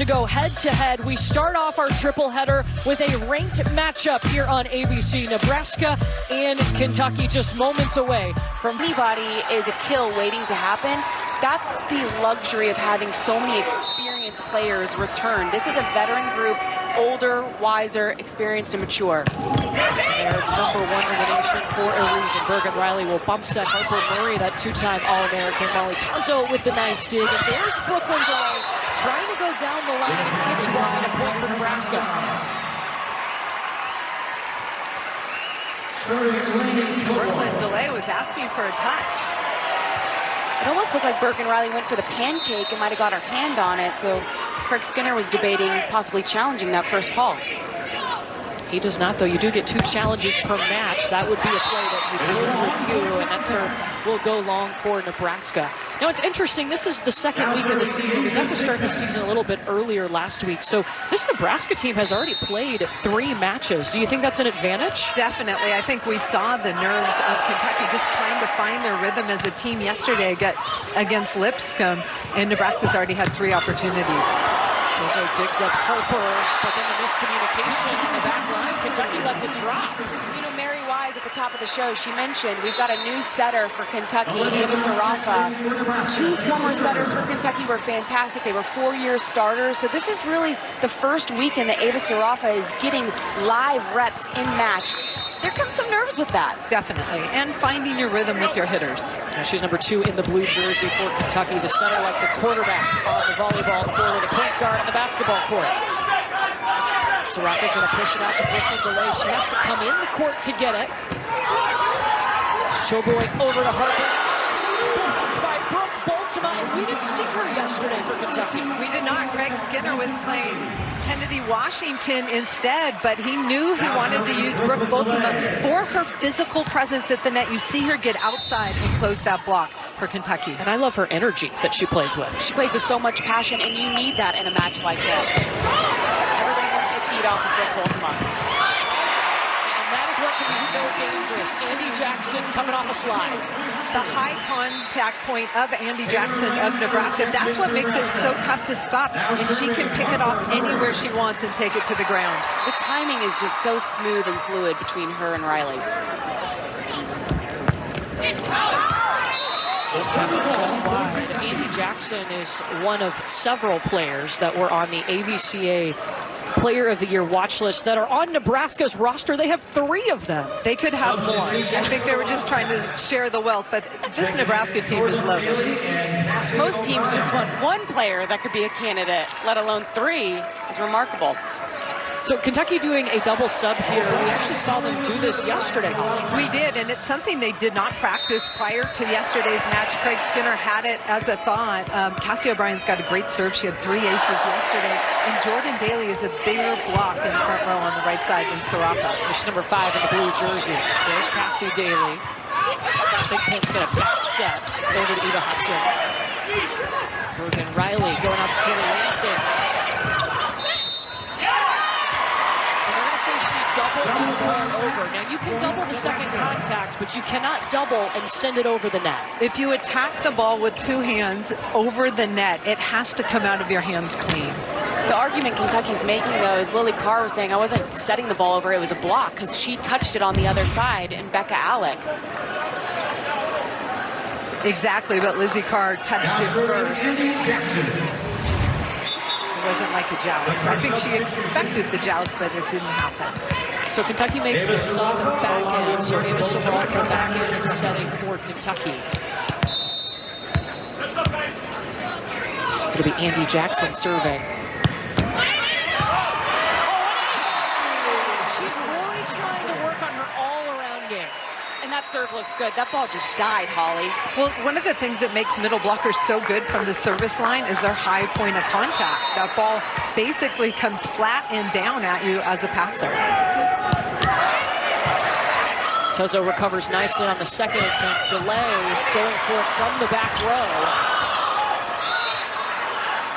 to go head-to-head. We start off our triple header with a ranked matchup here on ABC. Nebraska and Kentucky just moments away from anybody is a kill waiting to happen. That's the luxury of having so many experienced players return. This is a veteran group, older, wiser, experienced, and mature. Their #1 in the nation for a reason. Bergen Riley will bump set Harper Murray, that two-time All-American. Molly Tuzzo with the nice dig. And there's Brooklyn Delay trying to go down the line. It's wide, a point for Nebraska. Brooklyn Delay was asking for a touch. It almost looked like Bergen Riley went for the pancake and might have got her hand on it, so Craig Skinner was debating possibly challenging that first call. He does not, though. You do get 2 challenges per match. That would be a play that you do review, and that serve will go long for Nebraska. Now, it's interesting. This is the second week of the season. We got to start the season a little bit earlier last week. So this Nebraska team has already played 3 matches. Do you think that's an advantage? Definitely. I think we saw the nerves of Kentucky just trying to find their rhythm as a team yesterday against Lipscomb, and Nebraska's already had 3 opportunities. Tuzzo digs up Harper, but then the miscommunication on the back line. Kentucky lets it drop. You know, Mary Wise at the top of the show, she mentioned we've got a new setter for Kentucky, Ava Sarafa. 2 former setters for Kentucky were fantastic. They were 4-year starters. So this is really the first weekend that Ava Sarafa is getting live reps in match. There comes some nerves with that. Definitely. And finding your rhythm with your hitters. She's #2 in the blue jersey for Kentucky. The center like the quarterback on the volleyball court, or the point guard on the basketball court. Sarafa's going to push it out to Brooklyn Delay. She has to come in the court to get it. Showboy over to Harper. Blocked by Brooke Boltima, and we didn't see her yesterday for Kentucky. We did not. Craig Skinner was playing Kennedy Washington instead, but he knew he wanted to use Brooke Boltima for her physical presence at the net. You see her get outside and close that block for Kentucky. And I love her energy that she plays with. She plays with so much passion, and you need that in a match like that. Everybody wants to feed off of Brooke Boltima. And that is what can be so dangerous. Andy Jackson coming off a slide. The high contact point of Andy Jackson of Nebraska, that's what makes it so tough to stop. And she can pick it off anywhere she wants and take it to the ground. The timing is just so smooth and fluid between her and Riley. Just wide. Andy Jackson is one of several players that were on the AVCA Player of the Year watch list that are on Nebraska's roster. They have 3 of them. They could have more. I think they were just trying to share the wealth, but this Nebraska team is loaded. Most teams just want 1 player that could be a candidate, let alone 3 is remarkable. So Kentucky doing a double sub here. We actually saw them do this yesterday, Holly. We did, and it's something they did not practice prior to yesterday's match. Craig Skinner had it as a thought. Cassie O'Brien's got a great serve. She had 3 aces yesterday. And Jordan Daly is a bigger block in the front row on the right side than Sarafa. She's #5 in the blue jersey. There's Cassie Daly. Big Pin's going to back set over to Eva Hudson. Bergen Riley going out to Taylor Langford. She doubled the ball over. Now, you can double the second contact, but you cannot double and send it over the net. If you attack the ball with 2 hands over the net, it has to come out of your hands clean. The argument Kentucky's making, though, is Lily Carr was saying, I wasn't setting the ball over, it was a block, because she touched it on the other side, and Becca Alec. Exactly, but Lizzie Carr touched it first. It wasn't like a joust. I think she expected the joust, but it didn't happen. So Kentucky makes the sub back in. So Ava Sarafa back in and setting for Kentucky. It'll be Andy Jackson serving. She's really trying to work on her all-around game. And that serve looks good. That ball just died, Holly. Well, one of the things that makes middle blockers so good from the service line is their high point of contact. That ball basically comes flat and down at you as a passer. Tuzzo recovers nicely on the second attempt. Delay going for it from the back row.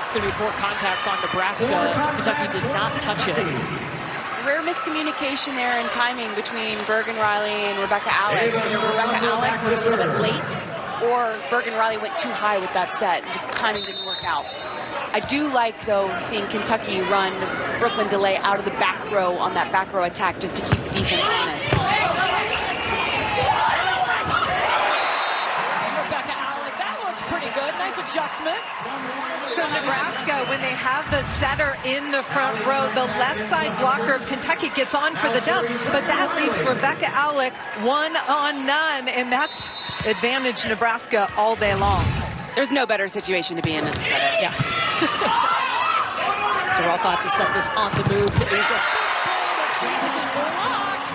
It's going to be 4 contacts on Nebraska. Kentucky did not touch it. Rare miscommunication there in timing between Bergen Riley and Rebecca Alec. Either Rebecca Alec was a little bit late, or Bergen Riley went too high with that set, and just timing didn't work out. I do like, though, seeing Kentucky run Brooklyn DeLay out of the back row on that back row attack just to keep the defense honest. Rebecca Allen, that looks pretty good. Nice adjustment. So Nebraska, when they have the setter in the front row, the left side blocker of Kentucky gets on for the dump, but that leaves Rebecca Alec 1-on-none, and that's advantage Nebraska all day long. There's no better situation to be in as a setter. Yeah. So Ralph will have to set this on the move to Asia. She isn't blocked.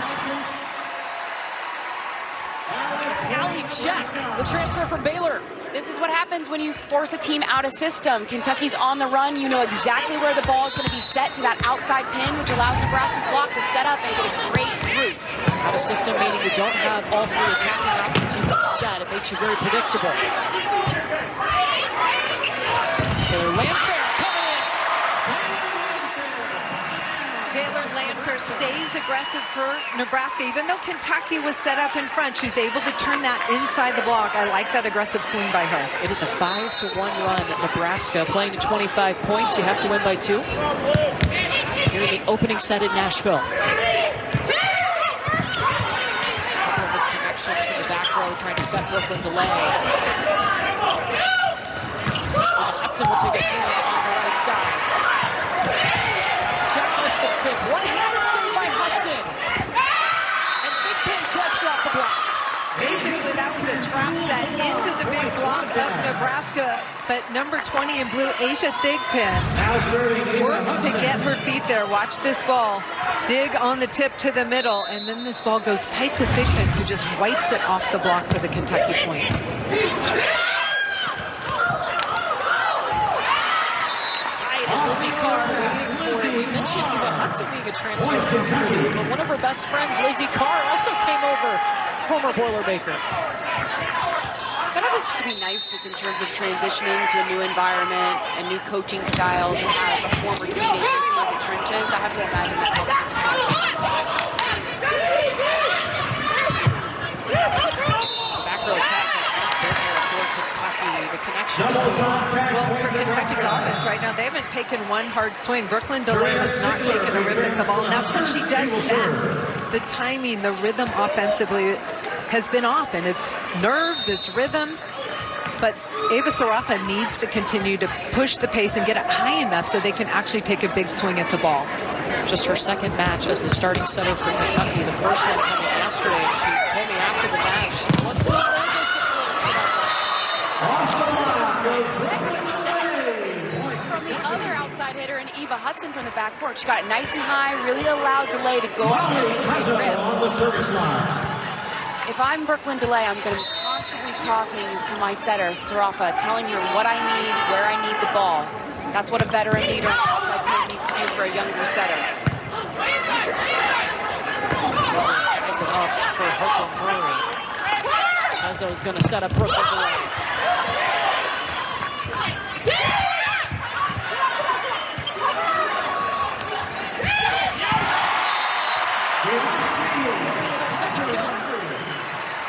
It's Allie Check, the transfer from Baylor. This is what happens when you force a team out of system. Kentucky's on the run. You know exactly where the ball is going to be set to that outside pin, which allows Nebraska's block to set up and get a great roof. Out of system, meaning you don't have all three attacking options you can set. It makes you very predictable. Taylor Landfair coming in. Taylor Landfair stays aggressive for Nebraska. Even though Kentucky was set up in front, she's able to turn that inside the block. I like that aggressive swing by her. It is a 5-1 run. Nebraska playing to 25 points. You have to win by 2. Here in the opening set in Nashville. Couple of misconnections from the back row trying to set Brooklyn DeLay. Hudson will take a swing on the right side. Check with the tip. One-handed save by Hudson. And Big Pin swipes it off the block. Basically, that was a trap set into the big block of Nebraska, but number 20 in blue, Asia Thigpen, works to get her feet there. Watch this ball. Dig on the tip to the middle, and then this ball goes tight to Thigpen, who just wipes it off the block for the Kentucky point. Lizzie Carr waiting for it. We mentioned Eva Hudson being a transfer from Purdue, but one of her best friends, Lizzie Carr, also came over, former Boilermaker. That has to be nice just in terms of transitioning to a new environment, a new coaching style, to have a former teammate in the trenches. I have to imagine that helps in the transition. Back row attack has not been there for Kentucky. The connections. Well, for Kentucky's offense right now, they haven't taken one hard swing. Brooklyn DeLay has not taken a rip at the ball, and that's what she does best. The timing, the rhythm offensively has been off, and it's nerves, it's rhythm. But Ava Sarafa needs to continue to push the pace and get it high enough so they can actually take a big swing at the ball. Just her second match as the starting setter for Kentucky. The first one coming yesterday, and she told me after the match she wasn't the greatest at first. From the other outside hitter, and Eva Hudson from the backcourt. She got it nice and high, really allowed DeLay to go up and take a big rip. If I'm Brooklyn DeLay, I'm going to be constantly talking to my setter, Sarafa, telling her what I need, where I need the ball. That's what a veteran leader on the outside player needs to do for a younger setter. Ties it up for Harper Murray. Tezzo is going to set up Brooklyn DeLay.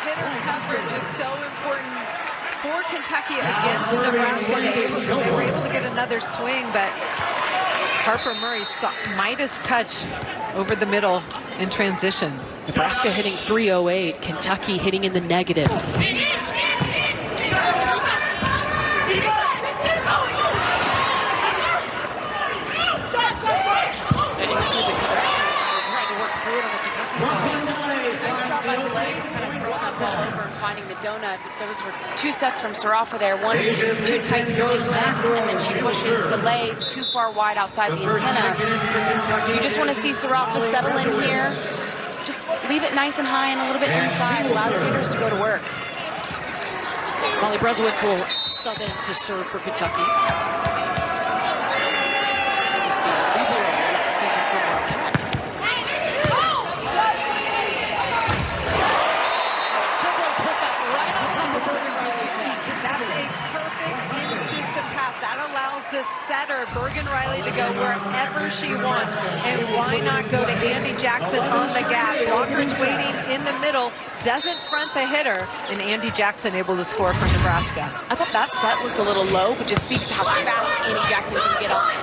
Hitter coverage is so important for Kentucky against Nebraska. They were able to get another swing, but Harper Murray saw Midas touch over the middle in transition. Nebraska hitting .308, Kentucky hitting in the negative. And you see the connection. They're trying to work through it on the Kentucky side. Nice job by DeLay, just kind of throwing that ball over and finding the donut. Those were 2 sets from Sarafa there. One was too tight to hit back, and then she pushes DeLay too far wide outside the antenna. So you just want to see Sarafa settle in here. Just leave it nice and high and a little bit inside. Allow the hitters to go to work. Molly Brezowitz will sub in to serve for Kentucky. She was the libero last season for Marquette. That's a perfect in-system pass. That allows the setter, Bergen Riley, to go wherever she wants. And why not go to Andy Jackson on the gap? Blockers waiting in the middle, doesn't front the hitter, and Andy Jackson able to score for Nebraska. I thought that set looked a little low, but just speaks to how fast Andy Jackson can get on it.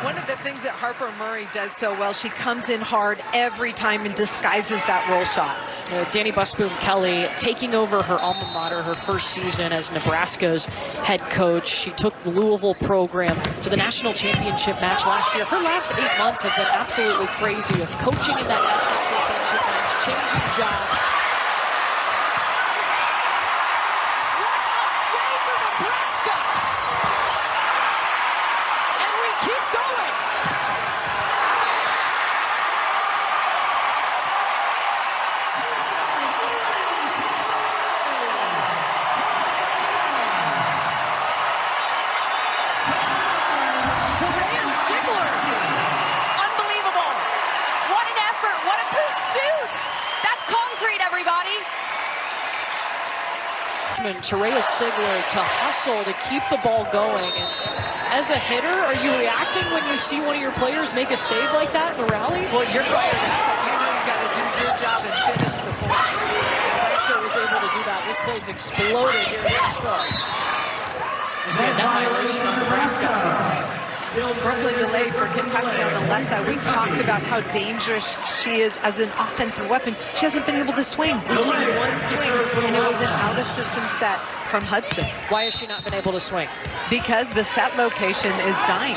One of the things that Harper Murray does so well, she comes in hard every time and disguises that roll shot. Danny Busboom Kelly taking over her alma mater, her first season as Nebraska's head coach. She took the Louisville program to the national championship match last year. Her last 8 months have been absolutely crazy of coaching in that national championship match, changing jobs. What a save for Nebraska! And we keep going. Unbelievable. What an effort. What a pursuit. That's concrete, everybody. Terea Sigler to hustle to keep the ball going. And as a hitter, are you reacting when you see one of your players make a save like that in the rally? Well, you're fired up, but you know you've got to do your job and finish the point. Nebraska was able to do that. This place exploded here in Nashville. There's been a net violation on Nebraska. Brooklyn DeLay for Kentucky on the left side. We talked about how dangerous she is as an offensive weapon. She hasn't been able to swing. We've seen one swing, and it was an out-of-system set from Hudson. Why has she not been able to swing? Because the set location is dying.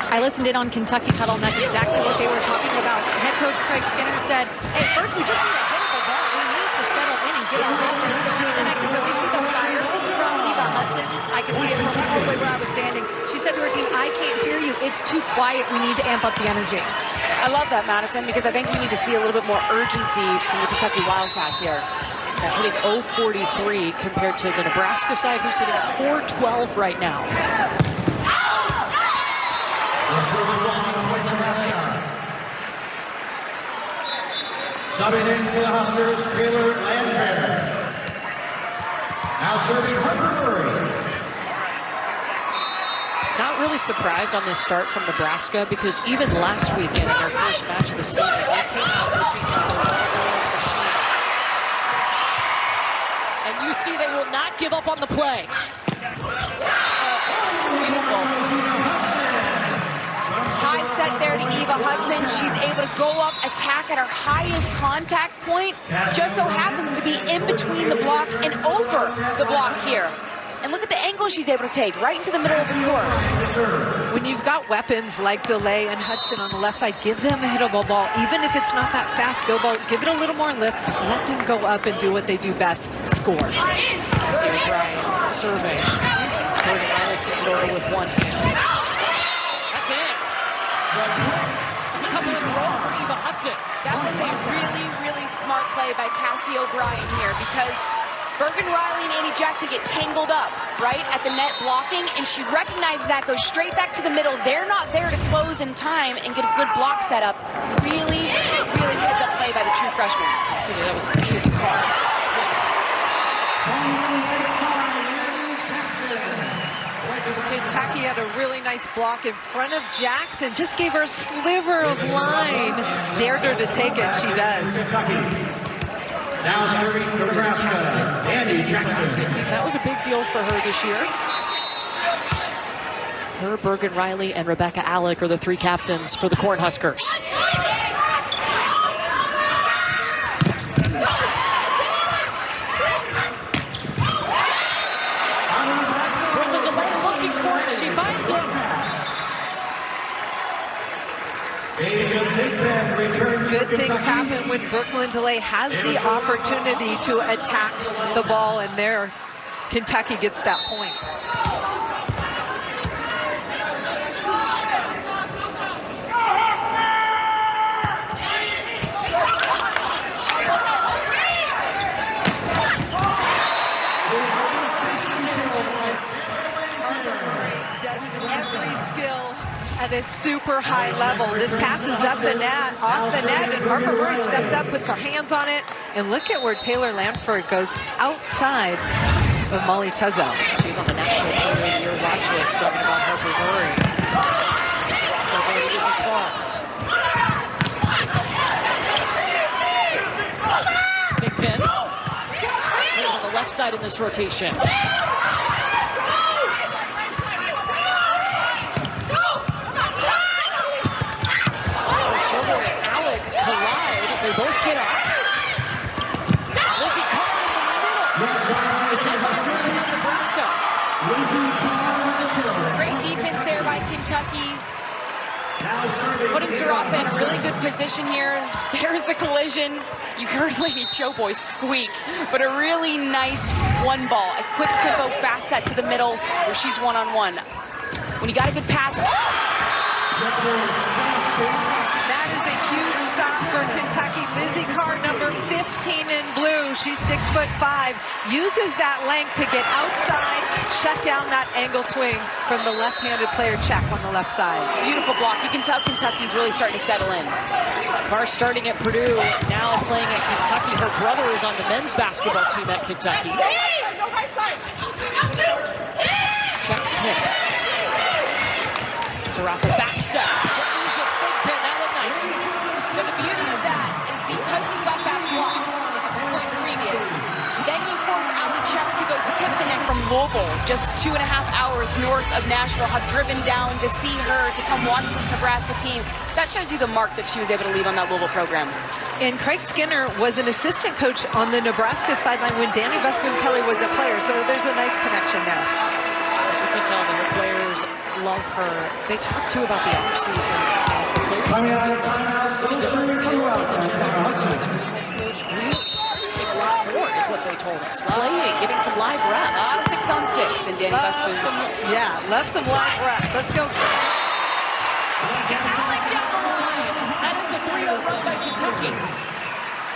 I listened in on Kentucky's huddle, and that's exactly what they were talking about. Head coach Craig Skinner said, hey, first we just need a hittable ball. We need to settle in and get our offense going. And I can really see the fire from Eva Hudson. I can see it from all the way where I was standing. She said to her team, I can't hear you. It's too quiet. We need to amp up the energy. I love that, Madison, because I think we need to see a little bit more urgency from the Kentucky Wildcats here. Hitting 0.43 compared to the Nebraska side, who's hitting 4.12 right now. Subbing in for the Huskers, Taylor Landfair. Now serving Harper Murray. Not really surprised on this start from Nebraska, because even last weekend in their first match of the season, they came out looking like a well-oiled machine. And you see they will not give up on the play. High set there to Eva Hudson. She's able to go up, attack at her highest contact point. Just so happens to be in between the block and over the block here. And look at the angle she's able to take, right into the middle of the court. When you've got weapons like DeLay and Hudson on the left side, give them a hittable ball. Even if it's not that fast go ball, give it a little more lift. Let them go up and do what they do best, score. See O'Brien serving. Bergen Riley sends it over with one hand. That's it. It's a couple in a row for Eva Hudson. That was a really, really smart play by Cassie O'Brien here, because Bergen Riley and Andy Jackson get tangled up, right, at the net blocking, and she recognizes that, goes straight back to the middle. They're not there to close in time and get a good block set up. Really, really heads-up play by the true freshman. Excuse me, that was a call. Kentucky had a really nice block in front of Jackson. Just gave her a sliver of line. Dared her to take it. She does. Now serving for Nebraska, Andy Jackson. That was a big deal for her this year. Her, Bergen Riley, and Rebecca Alec are the three captains for the Cornhuskers. Brooklyn DeLay looking for it. She finds it. Good things happen when Brooklyn DeLay has the opportunity to attack the ball, and there Kentucky gets that point. at a super high level. This passes up the net, off the net, and Harper Murray steps up, puts her hands on it, and look at where Taylor Lamford goes outside of Molly Tuzzo. She's on the National Player of the Year watch list, talking about Harper Murray. Sarafa going to Izzy Carr. Big pin. She's on the left side in this rotation. Collide, they both get up. Lizzie Carr in the middle. Violation of Nebraska. Great defense there by Kentucky. Putting Sarafa in a really good position here. There's the collision. You heard Lady Choboy squeak, but a really nice one ball. A quick tempo, fast set to the middle where she's one-on-one. When you got a good pass. That is a huge stop for Kentucky. Lizzie Carr, number 15 in blue. She's 6'5", uses that length to get outside, shut down that angle swing from the left-handed player check on the left side. Beautiful block. You can tell Kentucky's really starting to settle in. Carr starting at Purdue, now playing at Kentucky. Her brother is on the men's basketball team at Kentucky. Check tips. Sarafa back set. Big pin, that looked nice. So the beauty of that is because you got that block point previous, then you force Ali Check to go tip the next from Louisville, just 2.5 hours north of Nashville, have driven down to see her, to come watch this Nebraska team. That shows you the mark that she was able to leave on that Louisville program. And Craig Skinner was an assistant coach on the Nebraska sideline when Danny Busboom-Kelly was a player, so there's a nice connection there. You can tell that the players love her. They talk too about the offseason. It's a different feel in the gym. Head coach really stretching a lot more is what they told us. Playing, getting some live reps. 6-on-6 in Danny Busboom's. Yeah, love some live reps. Let's go. Alec down the line. That is a 3-0 run by Kentucky.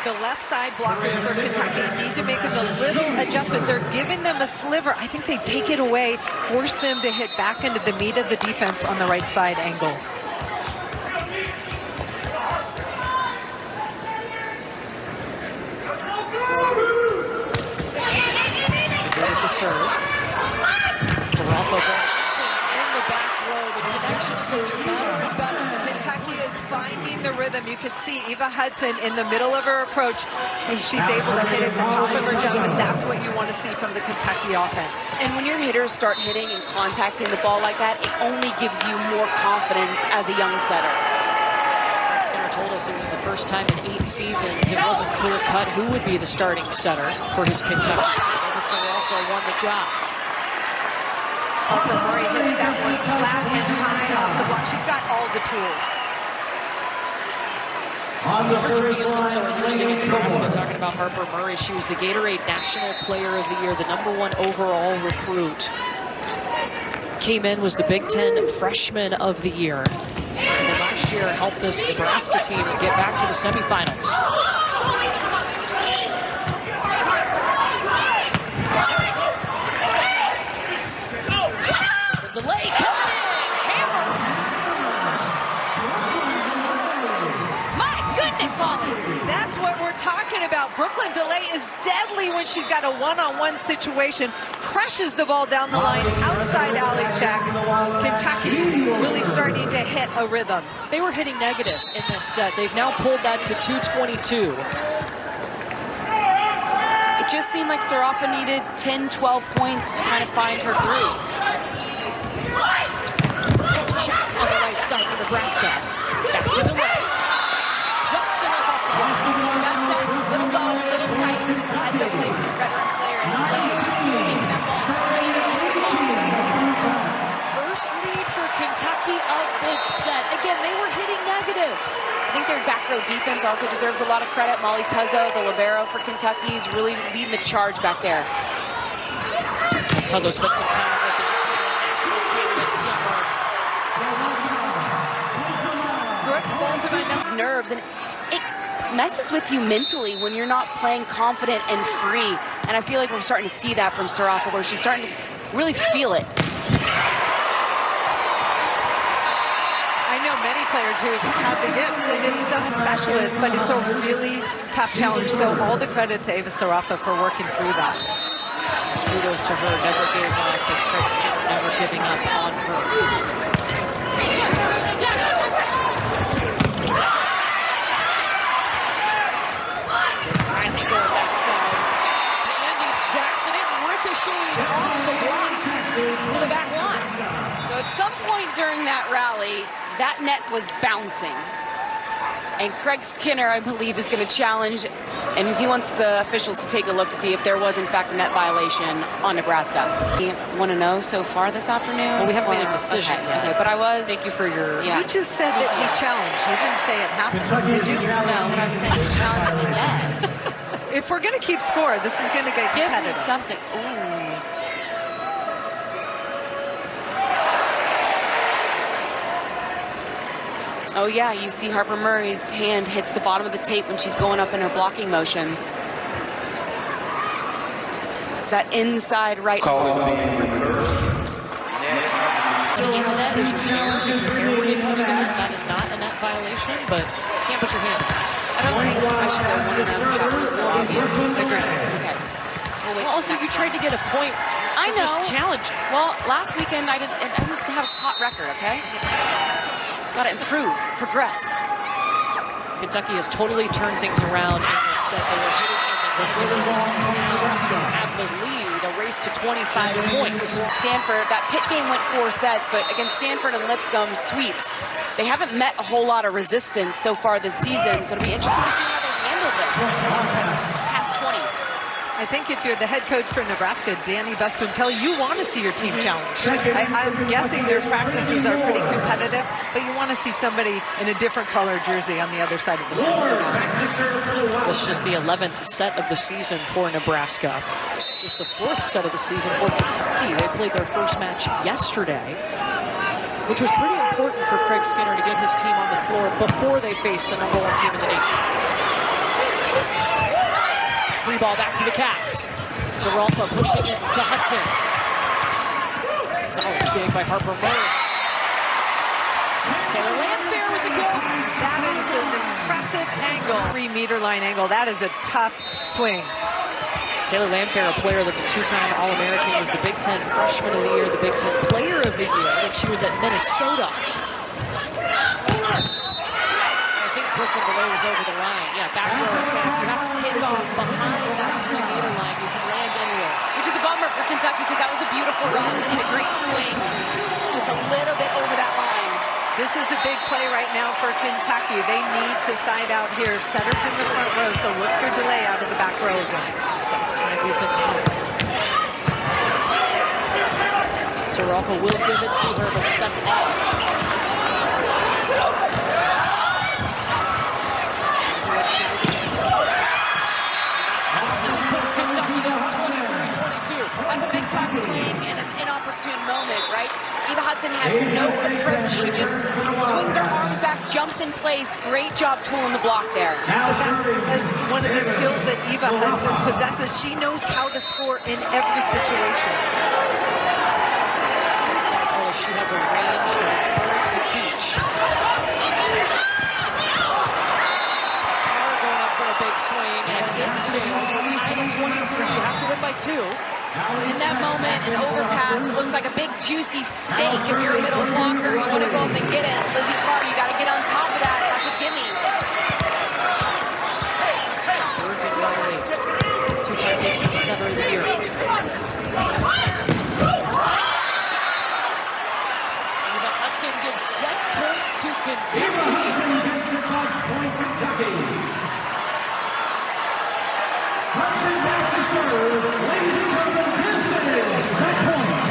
The left side blockers for Kentucky need to make a little adjustment. They're giving them a sliver. I think they take it away, force them to hit back into the meat of the defense on the right side angle. Secure with the serve. Sarafa in the back row. The connection is looking better and better. Kentucky is finding the rhythm. You could see Eva Hudson in the middle of her approach. She's able to hit at the top of her jump, and that's what you want to see from the Kentucky offense. And when your hitters start hitting and contacting the ball like that, it only gives you more confidence as a young setter. Skinner told us it was the first time in 8 seasons it wasn't clear-cut who would be the starting setter for his Kentucky team. Sarafa won the job. Harper Murray hits that one flat and high off the block. She's got all the tools. Her journey has been so interesting in Nebraska, talking about Harper Murray. She was the Gatorade National Player of the Year, the #1 overall recruit. Came in, was the Big Ten Freshman of the Year. And then last year helped this Nebraska team get back to the semifinals. The delay coming in, hammer. My goodness, Holly. That's what we're talking about. Brooklyn DeLay is deadly when she's got a one-on-one situation. Crushes the ball down the line, outside alley check. Kentucky really starting to hit a rhythm. They were hitting negative in this set. They've now pulled that to 222. It just seemed like Sarafa needed 10, 12 points to kind of find her groove. Check on the right side for Nebraska. Back to DeLay. Just enough off the block. That's it. Little low, little tight. Just heads up play from the veteran player. And DeLay just taking that ball and swinging it over the ball. First lead for Kentucky of this set. Again, they were hitting negative. I think their back row defense also deserves a lot of credit. Molly Tuzzo, the libero for Kentucky, is really leading the charge back there. Tuzzo spent some time with the national team this summer. Brooke Boltman. Nerves, and it messes with you mentally when you're not playing confident and free. And I feel like we're starting to see that from Sarafa, where she's starting to really feel it. players who've had the yips, and it's some specialists, but it's a really tough challenge. So all the credit to Eva Sarafa for working through that. Kudos to her, never giving up, and Craig Skinner never giving up on her. Finally going backside to Andy Jackson. It ricocheted off the block to the back line. So at some point during that rally, that net was bouncing. And Craig Skinner, I believe, is going to challenge, and he wants the officials to take a look to see if there was, in fact, a net violation on Nebraska. You want to know so far this afternoon? Well, we haven't made a decision yet. Okay, but I was... Thank you for your... You just said that he challenged. You didn't say it happened, did you? No, what I'm saying is challenge the net. If we're going to keep score, this is going to get Give me competitive. something. Ooh. Oh yeah, you see Harper Murray's hand hits the bottom of the tape when she's going up in her blocking motion. It's that inside right. Call is being reversed. Putting in the net is your hair. If your hair were to touch the net, that is not a net violation, but you can't put your hand on it. I don't think I should go 1-0. That was so obvious. Agreed. Okay. Well, also, you tried to get a point. I know. Just challenging. Well, last weekend I didn't have a hot record, okay? Got to improve, progress. Kentucky has totally turned things around in this set. They were hitting in the now have the lead, a race to 25 points. Stanford, that pit game went 4 sets, but against Stanford and Lipscomb sweeps, they haven't met a whole lot of resistance so far this season, so it'll be interesting to see how they handle this. Past 20. I think if you're the head coach for Nebraska, Danny Busman-Kelly, you want to see your team challenged. I'm guessing their practices are pretty competitive, but you want to see somebody in a different color jersey on the other side of the ball. This is just the 11th set of the season for Nebraska. Just the 4th set of the season for Kentucky. They played their first match yesterday, which was pretty important for Craig Skinner to get his team on the floor before they faced the #1 team in the nation. Free ball back to the Cats. Sarafa pushing it to Hudson. Solid dig by Harper Murray. Taylor Landfair with the kill. That is an impressive angle. 3-meter line angle. That is a tough swing. Taylor Landfair, a player that's a 2-time All-American, was the Big Ten Freshman of the Year, the Big Ten Player of the Year when she was at Minnesota. I think Brooklyn below was over the line. Yeah, back row attack. You have to take off behind that 3-meter line. You can land anywhere. Which is a bummer for Kentucky because that was a beautiful run and a great swing. Just a little bit over that line. This is a big play right now for Kentucky. They need to side out here. Setters in the front row, so look for delay out of the back row again. 7th time we've been tied. Sarafa will give it to her, but the set's off. Puts Kentucky up 23-22. That's a big time swing and an inopportune moment, right? Eva Hudson has no approach. She just swings her arms back, jumps in place. Great job tooling the block there. But that's one of the skills that Eva Hudson possesses. She knows how to score in every situation. Scott told us she has a range that is hard to teach. Going up for a big swing, and it sails. We're tied at 23. You have to win by 2. In that moment, an overpass, it looks like a big juicy steak. If you're a middle blocker, you want to go up and get it. Lizzie Carr, you got to get on top of that. That's a gimme. Bergman Riley, 2-time Big Ten Center of the Year. Eva Hudson gives set point to Kentucky. Hudson back to serve. Ladies and gentlemen, this is set point.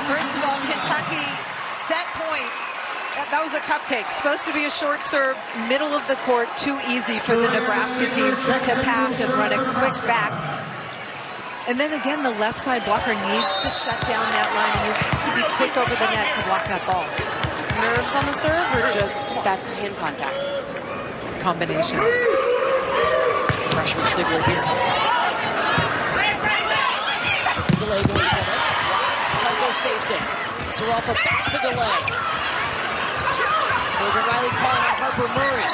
First of all, Kentucky set point. That was a cupcake. Supposed to be a short serve, middle of the court, too easy for the Nebraska team to pass and run a quick back. And then again, the left side blocker needs to shut down that line, and you have to be quick over the net to block that ball. Nerves on the serve or just bad hand contact? combination. Freshman Sigler here. Delay going to get it. Tuzzo saves it. Sarafa back to delay. Morgan Riley calling on Harper Murray.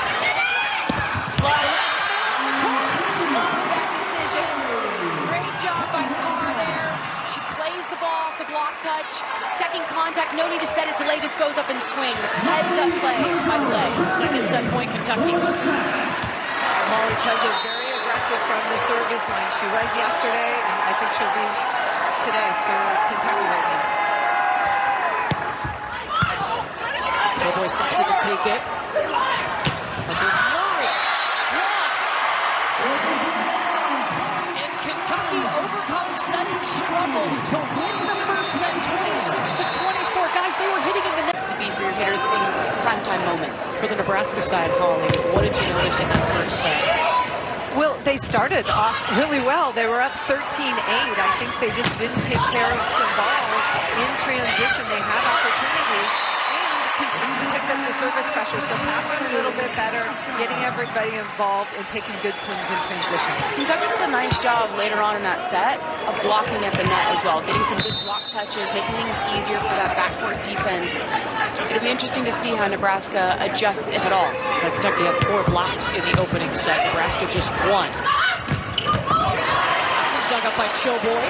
Love that decision. Great job by Carr there. She plays the ball off the block touch. Second contact, no need to set it. Delay just goes up and swings. Heads up play by Delay. Second set point, Kentucky. Molly Tuzzo very aggressive from the service line. She was yesterday, and I think she'll be today for Kentucky right now. Showboy steps in to take it. Under Murray. And Kentucky overcomes setting struggles to win the first set 26-24. Guys, they were hitting in the net. To be for your hitters in primetime moments. For the Nebraska side, Holly, what did you notice in that first set? Well, they started off really well. They were up 13-8. I think they just didn't take care of some balls in transition. They had opportunities, and Kentucky picked up the service pressure, so passing a little bit better, getting everybody involved, and taking good swings in transition. Kentucky did a nice job later on in that set of blocking at the net as well, getting some good block touches, making things easier for that backcourt defense. It'll be interesting to see how Nebraska adjusts, if at all. Kentucky had 4 blocks in the opening set. Nebraska just 1. That's dug up by Showboy.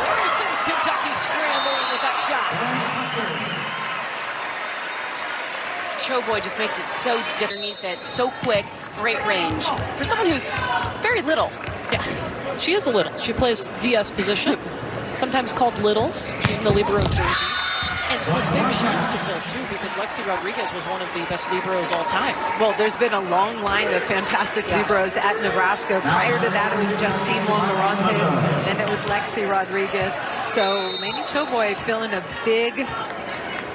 Morrison's Kentucky scrambling with that shot. Showboy just makes it so underneath it, so quick, great range. For someone who's very little. Yeah, she is a little. She plays DS position, sometimes called littles. She's in the libero jersey. And with big shoes to fill, too, because Lexi Rodriguez was one of the best liberos all time. Well, there's been a long line of fantastic liberos at Nebraska. Prior to that, it was Justine Longarantes. Then it was Lexi Rodriguez. So Lainey Showboy filling a big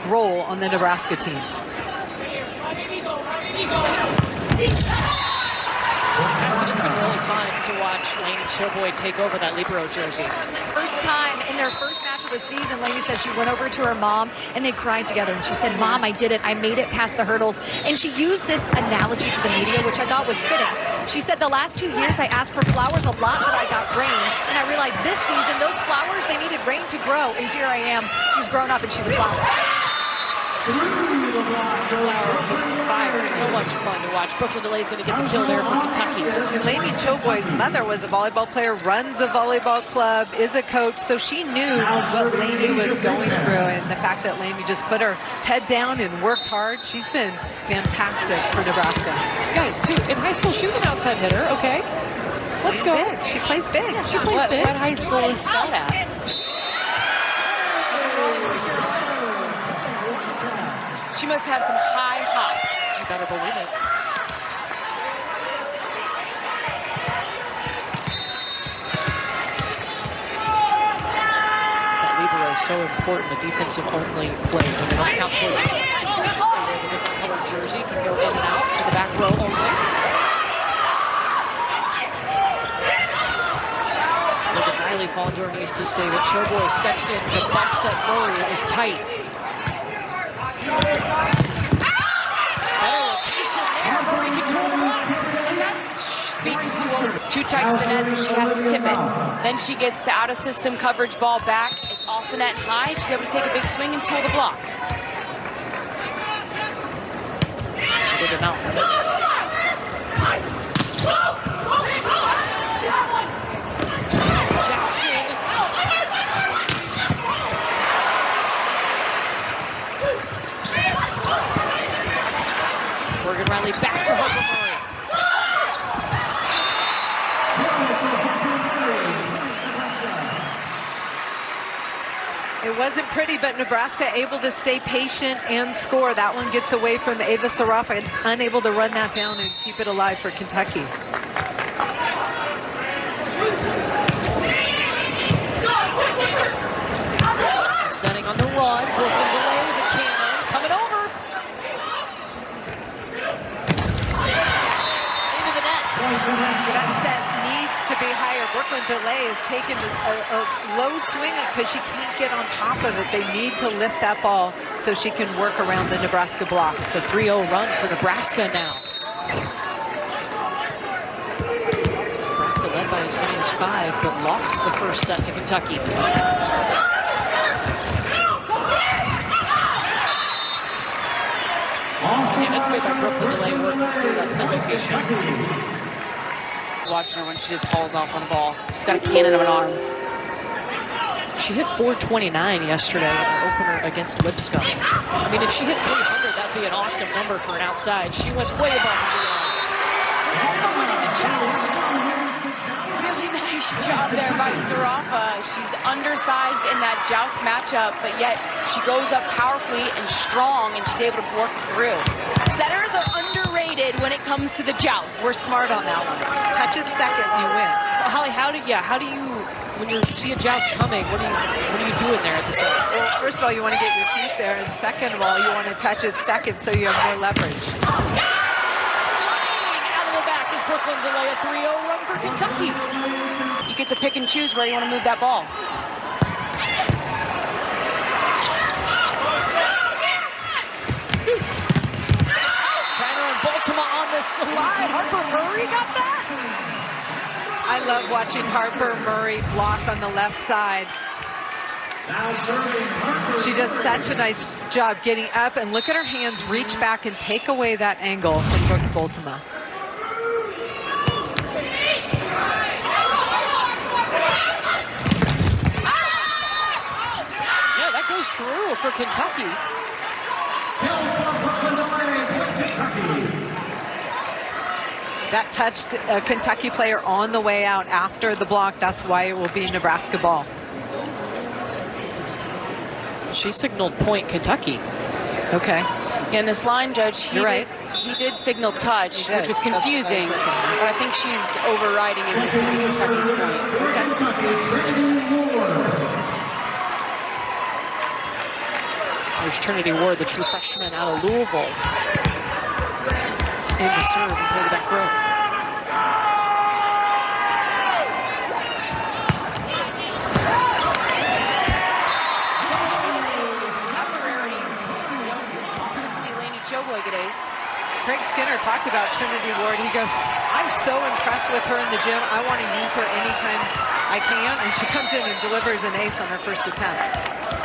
role on the Nebraska team. It's been really fun to watch Lainey Showboy take over that libero jersey. First time in their first match of the season, Lainey said she went over to her mom and they cried together. And she said, "Mom, I did it. I made it past the hurdles." And she used this analogy to the media, which I thought was fitting. She said, "The last 2 years, I asked for flowers a lot, but I got rain. And I realized this season, those flowers, they needed rain to grow. And here I am. She's grown up and she's a flower." Flower with some fire. So much fun to watch. Brooklyn Delay's going to get the kill there for Kentucky. Lainey Showboy's mother was a volleyball player, runs a volleyball club, is a coach, so she knew what Lainey was going through, and the fact that Lainey just put her head down and worked hard, she's been fantastic for Nebraska. Guys, too, in high school, she was an outside hitter, okay? Let's go. Big. She plays big. Yeah, she plays big. What high school is that at? She must have some high hops. You better believe it. That libero is so important, a defensive-only play. When they don't count towards your substitutions, they wear the different colored jersey, can go in and out in the back row only. Look at Riley falling to her knees to save it. Showboy steps in to bump set Murray. It was tight. And that speaks to her. Too tight to the net, so she has to tip it. Then she gets the out-of-system coverage ball back. It's off the net high. She's able to take a big swing and tool the block. With the mount. Jackson. Morgan Riley back to Harper Murray. It wasn't pretty, but Nebraska able to stay patient and score. That one gets away from Ava Sarafa and unable to run that down and keep it alive for Kentucky. Setting on the run. Brooklyn Delay with a cannon. Coming over. Into the net. That set needs to be higher. player, Brooklyn DeLay, has taken a low swing because she can't get on top of it. They need to lift that ball so she can work around the Nebraska block. It's a 3-0 run for Nebraska now. Nebraska led by as many as 5, but lost the first set to Kentucky. And it's made by Brooklyn DeLay working through that set location. Watching her when she just hauls off on the ball. She's got a cannon of an arm. She hit 429 yesterday in the opener against Lipscomb. I mean, if she hit 300, that'd be an awesome number for an outside. She went way above and beyond. Sarafa winning the joust. Really nice job there by Sarafa. She's undersized in that joust matchup, but yet she goes up powerfully and strong, and she's able to work through. Setters are underrated when it comes to the joust. We're smart on that one. Touch it second, you win. So Holly, how do you, when you see a joust coming, what are you doing there as a setter? Well, first of all, you want to get your feet there, and second of all, you want to touch it second so you have more leverage. Out of the back is Brooklyn DeLay, a 3-0 run for Kentucky. You get to pick and choose where you want to move that ball. Baltimore on the slide. Harper Murray got that. I love watching Harper Murray block on the left side. She does such a nice job getting up, and look at her hands reach back and take away that angle from Brooke Baltimore. Yeah, that goes through for Kentucky. That touched a Kentucky player on the way out after the block. That's why it will be Nebraska ball. She signaled point Kentucky. Okay. And this line judge, he did signal touch, which was confusing, but I think she's overriding it with Kentucky's point. There's Trinity Ward, the true freshman out of Louisville. In to serve and play the back row. That's a rarity. You don't often see Lainey Choboy get aced. Craig Skinner talked about Trinity Ward. He goes, I'm so impressed with her in the gym. I want to use her anytime I can. And she comes in and delivers an ace on her first attempt.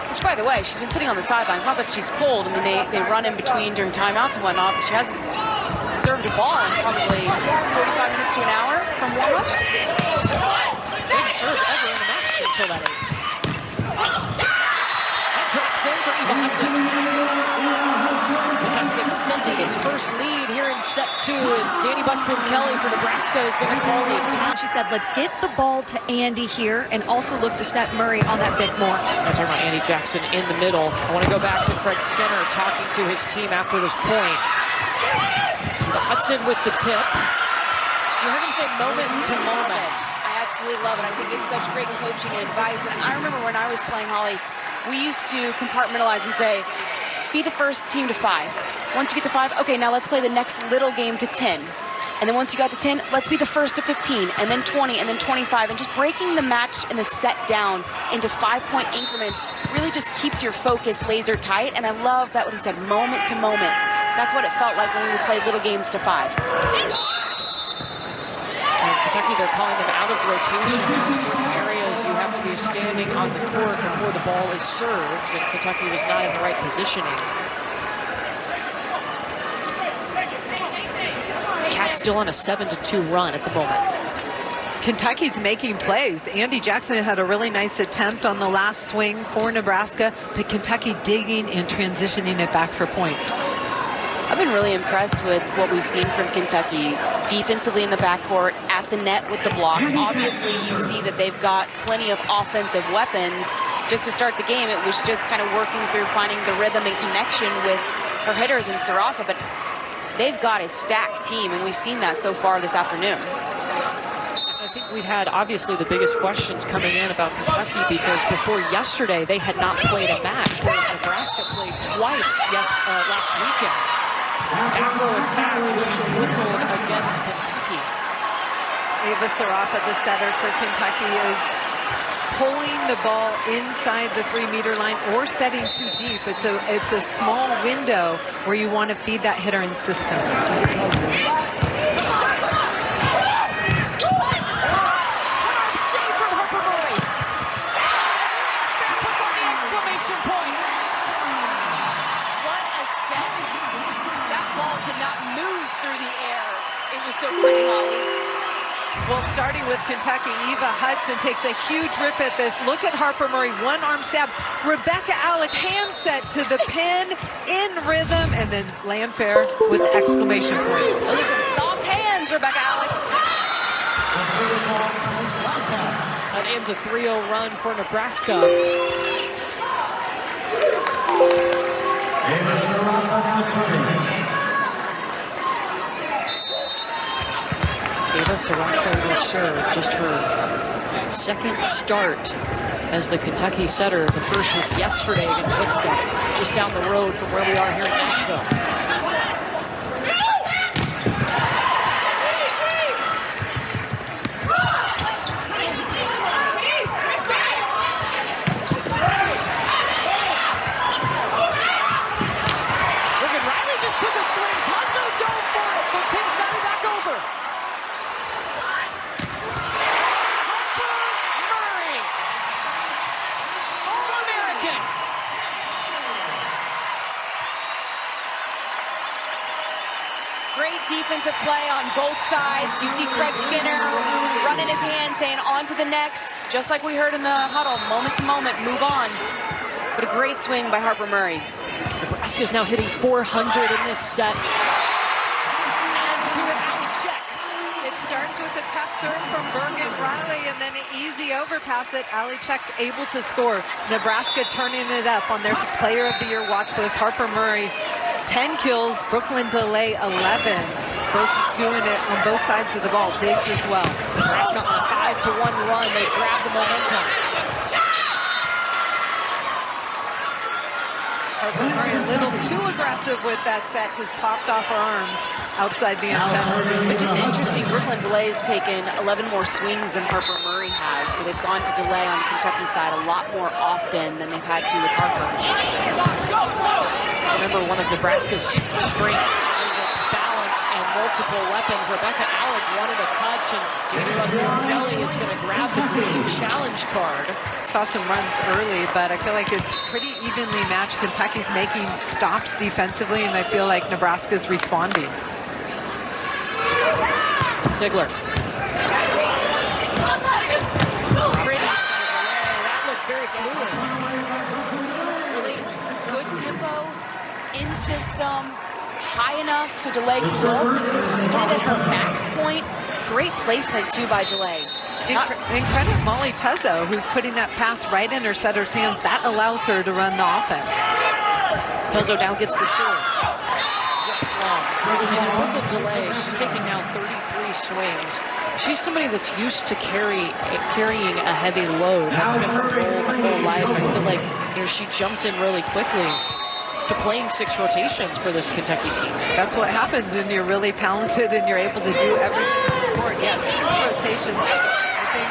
Which, by the way, she's been sitting on the sidelines. Not that she's cold. I mean, they run in between during timeouts and whatnot, but she hasn't served a ball in probably 45 minutes to an hour from warm-ups. She didn't serve ever in the match until that ace. That drops in for Eva Hudson. Kentucky extending its first lead here in set 2. And Danny Busboom-Kelly for Nebraska is going to call the time. She said, let's get the ball to Andy here and also look to set Murray on that big more. I'm talking about Andy Jackson in the middle. I want to go back to Craig Skinner talking to his team after this point. Hudson with the tip. You heard him say moment to moment. I absolutely love it. I think it's such great coaching and advice. And I remember when I was playing, Holly, we used to compartmentalize and say, be the first team to 5. Once you get to 5, okay, now let's play the next little game to 10. And then once you got to 10, let's be the first to 15, and then 20, and then 25. And just breaking the match and the set down into 5-point increments really just keeps your focus laser tight. And I love that what he said, moment to moment. That's what it felt like when we would play little games to 5. And Kentucky, they're calling them out of rotation. There are certain areas you have to be standing on the court before the ball is served, and Kentucky was not in the right positioning. Cats still on a 7-2 run at the moment. Kentucky's making plays. Andy Jackson had a really nice attempt on the last swing for Nebraska, but Kentucky digging and transitioning it back for points. I've been really impressed with what we've seen from Kentucky defensively in the backcourt, at the net with the block. Obviously, you see that they've got plenty of offensive weapons. Just to start the game, it was just kind of working through finding the rhythm and connection with her hitters and Sarafa, but they've got a stacked team, and we've seen that so far this afternoon. I think we had obviously the biggest questions coming in about Kentucky because before yesterday they had not played a match, whereas Nebraska played twice last weekend. Back row attack, whistled against Kentucky. Ava Sarafa, the setter for Kentucky, is pulling the ball inside the 3-meter line or setting too deep. It's a small window where you want to feed that hitter in system. Save from Harper Murray. That puts on the exclamation point. What a set. That ball did not move through the air. It was so pretty, Holly. Well, starting with Kentucky, Eva Hudson takes a huge rip at this. Look at Harper Murray, one arm stab. Rebecca Alec hand set to the pin in rhythm, and then land fair with the exclamation point. Those are some soft hands, Rebecca Alec. That ends a 3-0 run for Nebraska. Ava Sarafa will serve, just her second start as the Kentucky setter. The first was yesterday against Lipscomb, just down the road from where we are here in Nashville. Great defensive play on both sides. You see Craig Skinner running his hand, saying on to the next, just like we heard in the huddle, moment to moment, move on. But a great swing by Harper Murray. Nebraska's now hitting 400 in this set. And to an alley check. It starts with a tough serve from Bergen Riley and then an easy overpass that Ali Check's able to score. Nebraska turning it up on their Player of the Year watch list. Harper Murray, 10 kills, Brooklyn DeLay 11. Both doing it on both sides of the ball. Diggs as well. Nebraska on a 5-1 run. They grab the momentum. Harper Murray a little too aggressive with that set, just popped off her arms outside the antenna. But just interesting, Brooklyn DeLay has taken 11 more swings than Harper Murray has, so they've gone to DeLay on the Kentucky side a lot more often than they've had to with Harper. Remember, one of Nebraska's strengths is its balance and multiple weapons. Rebecca Alec wanted a touch, and Danny Russell-Kelly is going to grab the green challenge card. Saw some runs early, but I feel like it's pretty evenly matched. Kentucky's making stops defensively, and I feel like Nebraska's responding. Ziegler. That looked very fluid. Really good tempo, in system, high enough so DeLay can go. Hit it at her max point. Great placement, too, by DeLay. And credit Molly Tuzzo, who's putting that pass right in her setter's hands. That allows her to run the offense. Tuzzo now gets the serve. Just long. And in Brooklyn DeLay, she's taking now 33 swings. She's somebody that's used to carrying a heavy load. That's been her role her whole life. I feel like she jumped in really quickly to playing 6 rotations for this Kentucky team. That's what happens when you're really talented and you're able to do everything on the court. Yes, 6 rotations. I think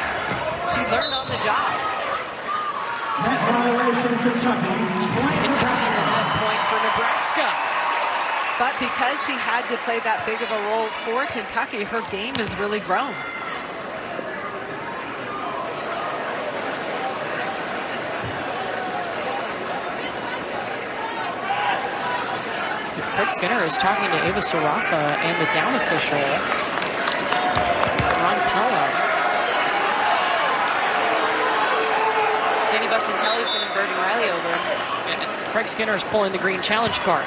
she learned on the job. Kentucky in the net point for Nebraska. But because she had to play that big of a role for Kentucky, her game has really grown. Craig Skinner is talking to Ava Sarafa and the down official, Ron Pella. Danny Buston-Kelly sending Bergen Riley over. And Craig Skinner is pulling the green challenge card.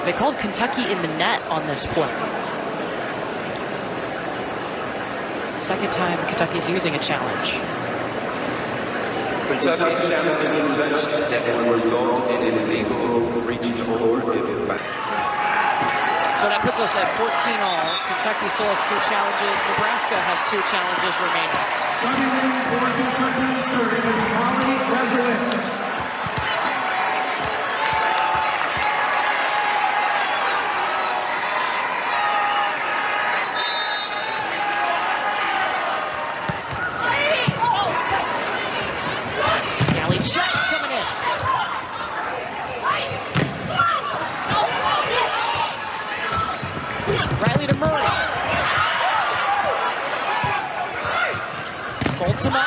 They called Kentucky in the net on this play. Second time Kentucky's using a challenge. Kentucky's challenging a touch that will result in an illegal reaching over if fouled. So that puts us at 14 all. Kentucky still has 2 challenges. Nebraska has 2 challenges remaining. Starting in for Kentucky, serving is Molly Residence. Riley to Murray. Bolts him up.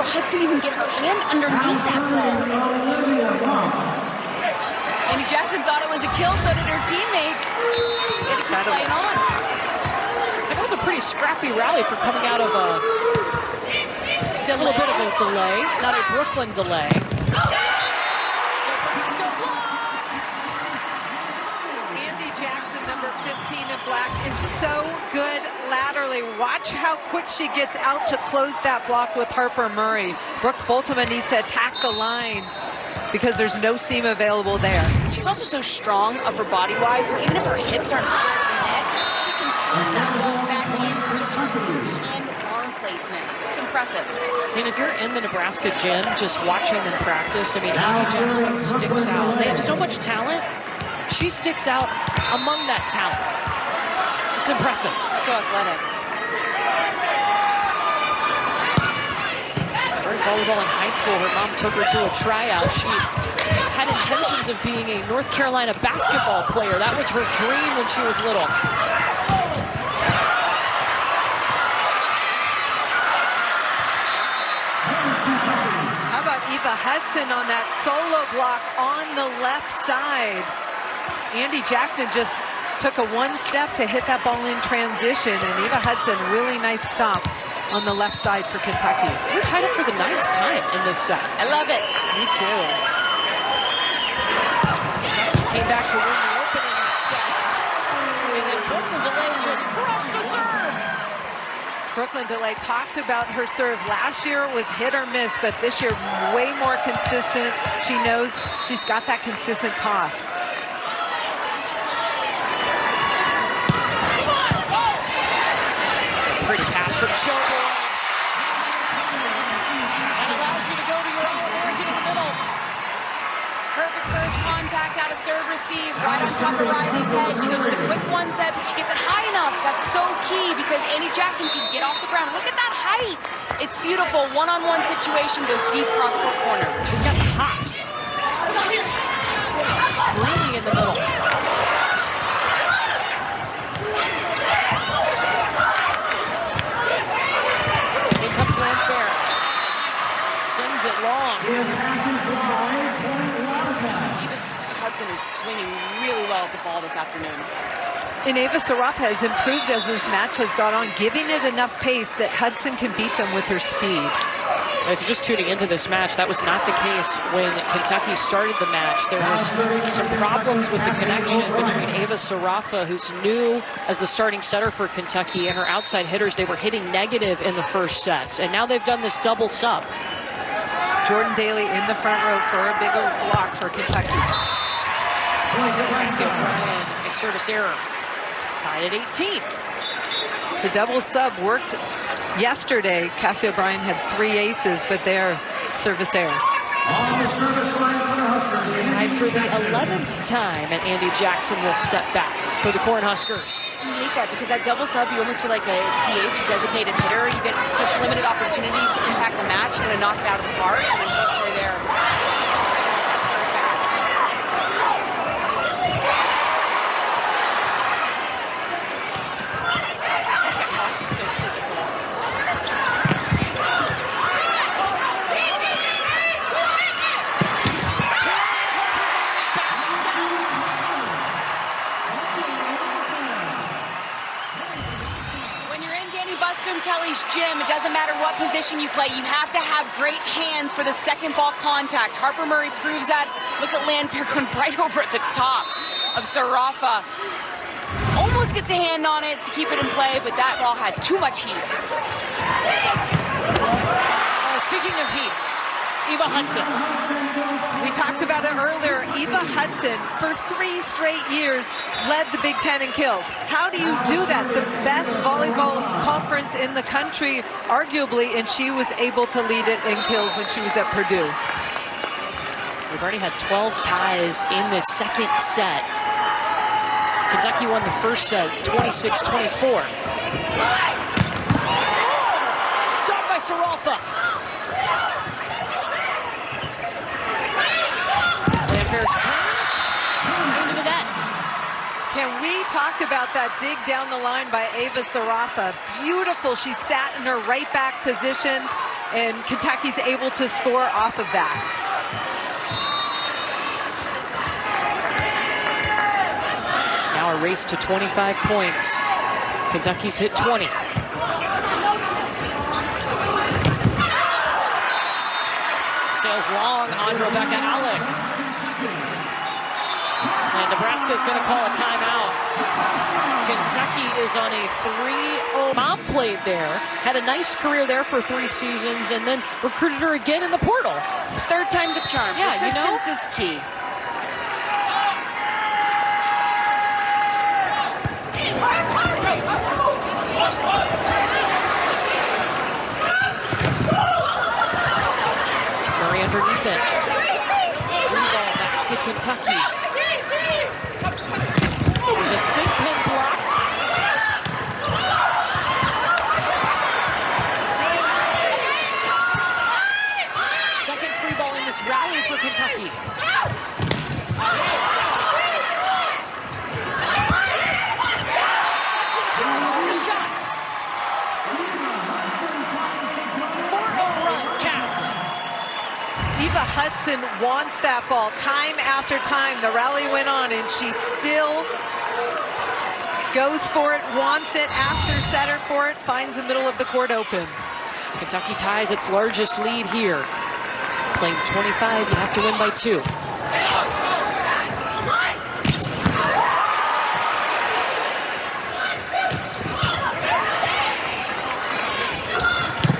Hudson even get her hand underneath that ball. Andy Jackson thought it was a kill, so did her teammates. They had to keep playing on. That was a pretty scrappy rally for coming out of a little bit of a delay, not a Brooklyn delay. Andy Jackson, number 15 in black, is so good laterally. Watch how quick she gets out to close that block with Harper Murray. Brooke Boltman needs to attack the line because there's no seam available there. She's also so strong upper body-wise, so even if her hips aren't square to the net, she can turn that ball back in with just her feet and arm placement. It's impressive. I mean, if you're in the Nebraska gym, just watching them practice, I mean, Andy Jackson sticks out. They have so much talent. She sticks out among that talent. It's impressive. She's so athletic. Started volleyball in high school. Her mom took her to a tryout. She had intentions of being a North Carolina basketball player. That was her dream when she was little. How about Eva Hudson on that solo block on the left side? Andy Jackson just took a one step to hit that ball in transition, and Eva Hudson, really nice stop on the left side for Kentucky. We're tied up for the 9th time in this set. I love it. Me too. Kentucky came back to win the opening set. And then Brooklyn DeLay just crushed a serve. Brooklyn DeLay talked about her serve. Last year it was hit or miss, but this year way more consistent. She knows she's got that consistent toss. Pretty pass from Chobo. That allows you to go to your All-American in the middle. Perfect first contact out of serve receive, right on top of Riley's head. She goes with a quick one set, but she gets it high enough. That's so key because Andy Jackson can get off the ground. Look at that height. It's beautiful. One-on-one situation, goes deep cross-court corner. She's got the hops. Springy in the middle. Sends it long. Eva Hudson is swinging really well at the ball this afternoon. And Eva Sarafa has improved as this match has gone on, giving it enough pace that Hudson can beat them with her speed. If you're just tuning into this match, that was not the case when Kentucky started the match. There was some problems with the connection between Eva Sarafa, who's new as the starting setter for Kentucky, and her outside hitters. They were hitting negative in the first set, and now they've done this double sub. Jordan Daly in the front row for a big old block for Kentucky. Cassie O'Brien, a service error. Tied at 18. The double sub worked yesterday. Cassie O'Brien had 3 aces, but their service error. Tied for the 11th time, and Andy Jackson will step back for the Cornhuskers. You hate that because that double sub, you almost feel like a DH, a designated hitter. You get such limited opportunities to impact the match. You're going to knock it out of the park, and unfortunately there. So physical. When you're in Danny Busboom Kelly's gym, it doesn't matter what position you play. You have to have great hands for the second ball contact. Harper Murray proves that. Look at Landfair going right over at the top of Sarafa. Almost gets a hand on it to keep it in play, but that ball had too much heat. Speaking of heat, Eva Hudson. We talked about it earlier. Eva Hudson, for 3 straight years, led the Big Ten in kills. How do you do that? The best volleyball conference in the country arguably, and she was able to lead it in kills when she was at Purdue. We've already had 12 ties in this second set. Kentucky won the first set 26-24. Done by Saralfa. Landfair's turn into the net. Can we talk about that dig down the line by Ava Sarafa? Beautiful. She sat in her right back position, and Kentucky's able to score off of that. It's now a race to 25 points. Kentucky's hit 20. Sails long on Rebecca Alec. And Nebraska is going to call a timeout. Kentucky is on a 3-0. Mom played there, had a nice career there for 3 seasons, and then recruited her again in the portal. Third time's a charm. Yeah, Persistence is key. Murray underneath it. Free ball back to Kentucky. There's a big pin blocked. Second free ball in this rally for Kentucky. The shots. 4-0 run, Cats. Eva Hudson wants that ball time after time. The rally went on, and she still goes for it, wants it, asks her setter for it, finds the middle of the court open. Kentucky ties its largest lead here. Playing to 25, you have to win by 2.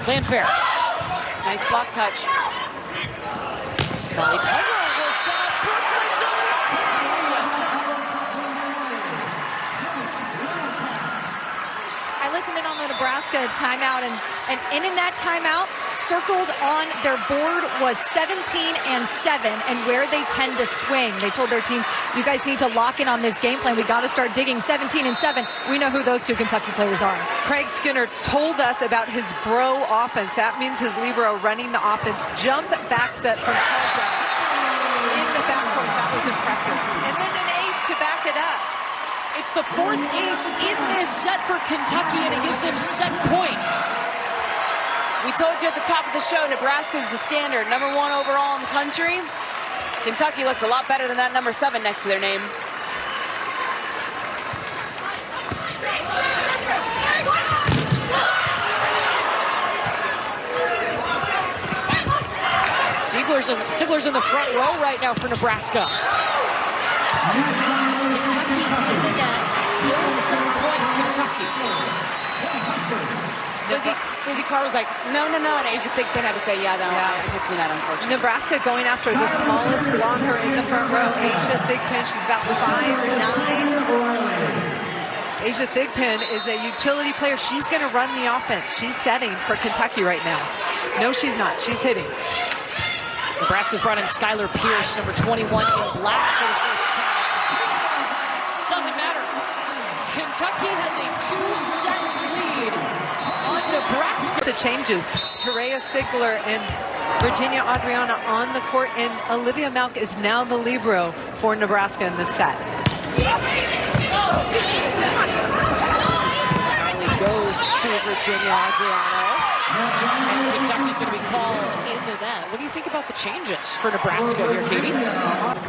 Landfair. Nice block touch. Molly Tuzzo will set up Brooklyn I listened in on the Nebraska timeout, and in that timeout, circled on their board was 17-7, and where they tend to swing. They told their team, you guys need to lock in on this game plan. We got to start digging 17-7. We know who those 2 Kentucky players are. Craig Skinner told us about his bro offense. That means his libero running the offense. Jump back set from Tuzzo in the backcourt. That was impressive. And then an ace to back it up. It's the 4th ace in this set for Kentucky, and it gives them set point. We told you at the top of the show, Nebraska is the standard, #1 overall in the country. Kentucky looks a lot better than that number 7 next to their name. Sigler's in the front row right now for Nebraska. Kentucky in the net, still set point Kentucky. Lizzie Carr was like, no, and Asia Thigpen had to say, yeah, no, I touched the net, unfortunately. Nebraska going after the smallest blocker in the front row, Asia Thigpen. She's about 5'9". Asia Thigpen is a utility player. She's going to run the offense. She's setting for Kentucky right now. No, she's not. She's hitting. Nebraska's brought in Skylar Pierce, number 21 in black for the first time. Doesn't matter. Kentucky has a 2-set lead on Nebraska. It changes. Terea Sigler and Virginia Adriana on the court, and Olivia Malk is now the libero for Nebraska in this set. Rally goes to Virginia Adriano. And Kentucky's going to be called into that. What do you think about the changes for Nebraska here, Katie?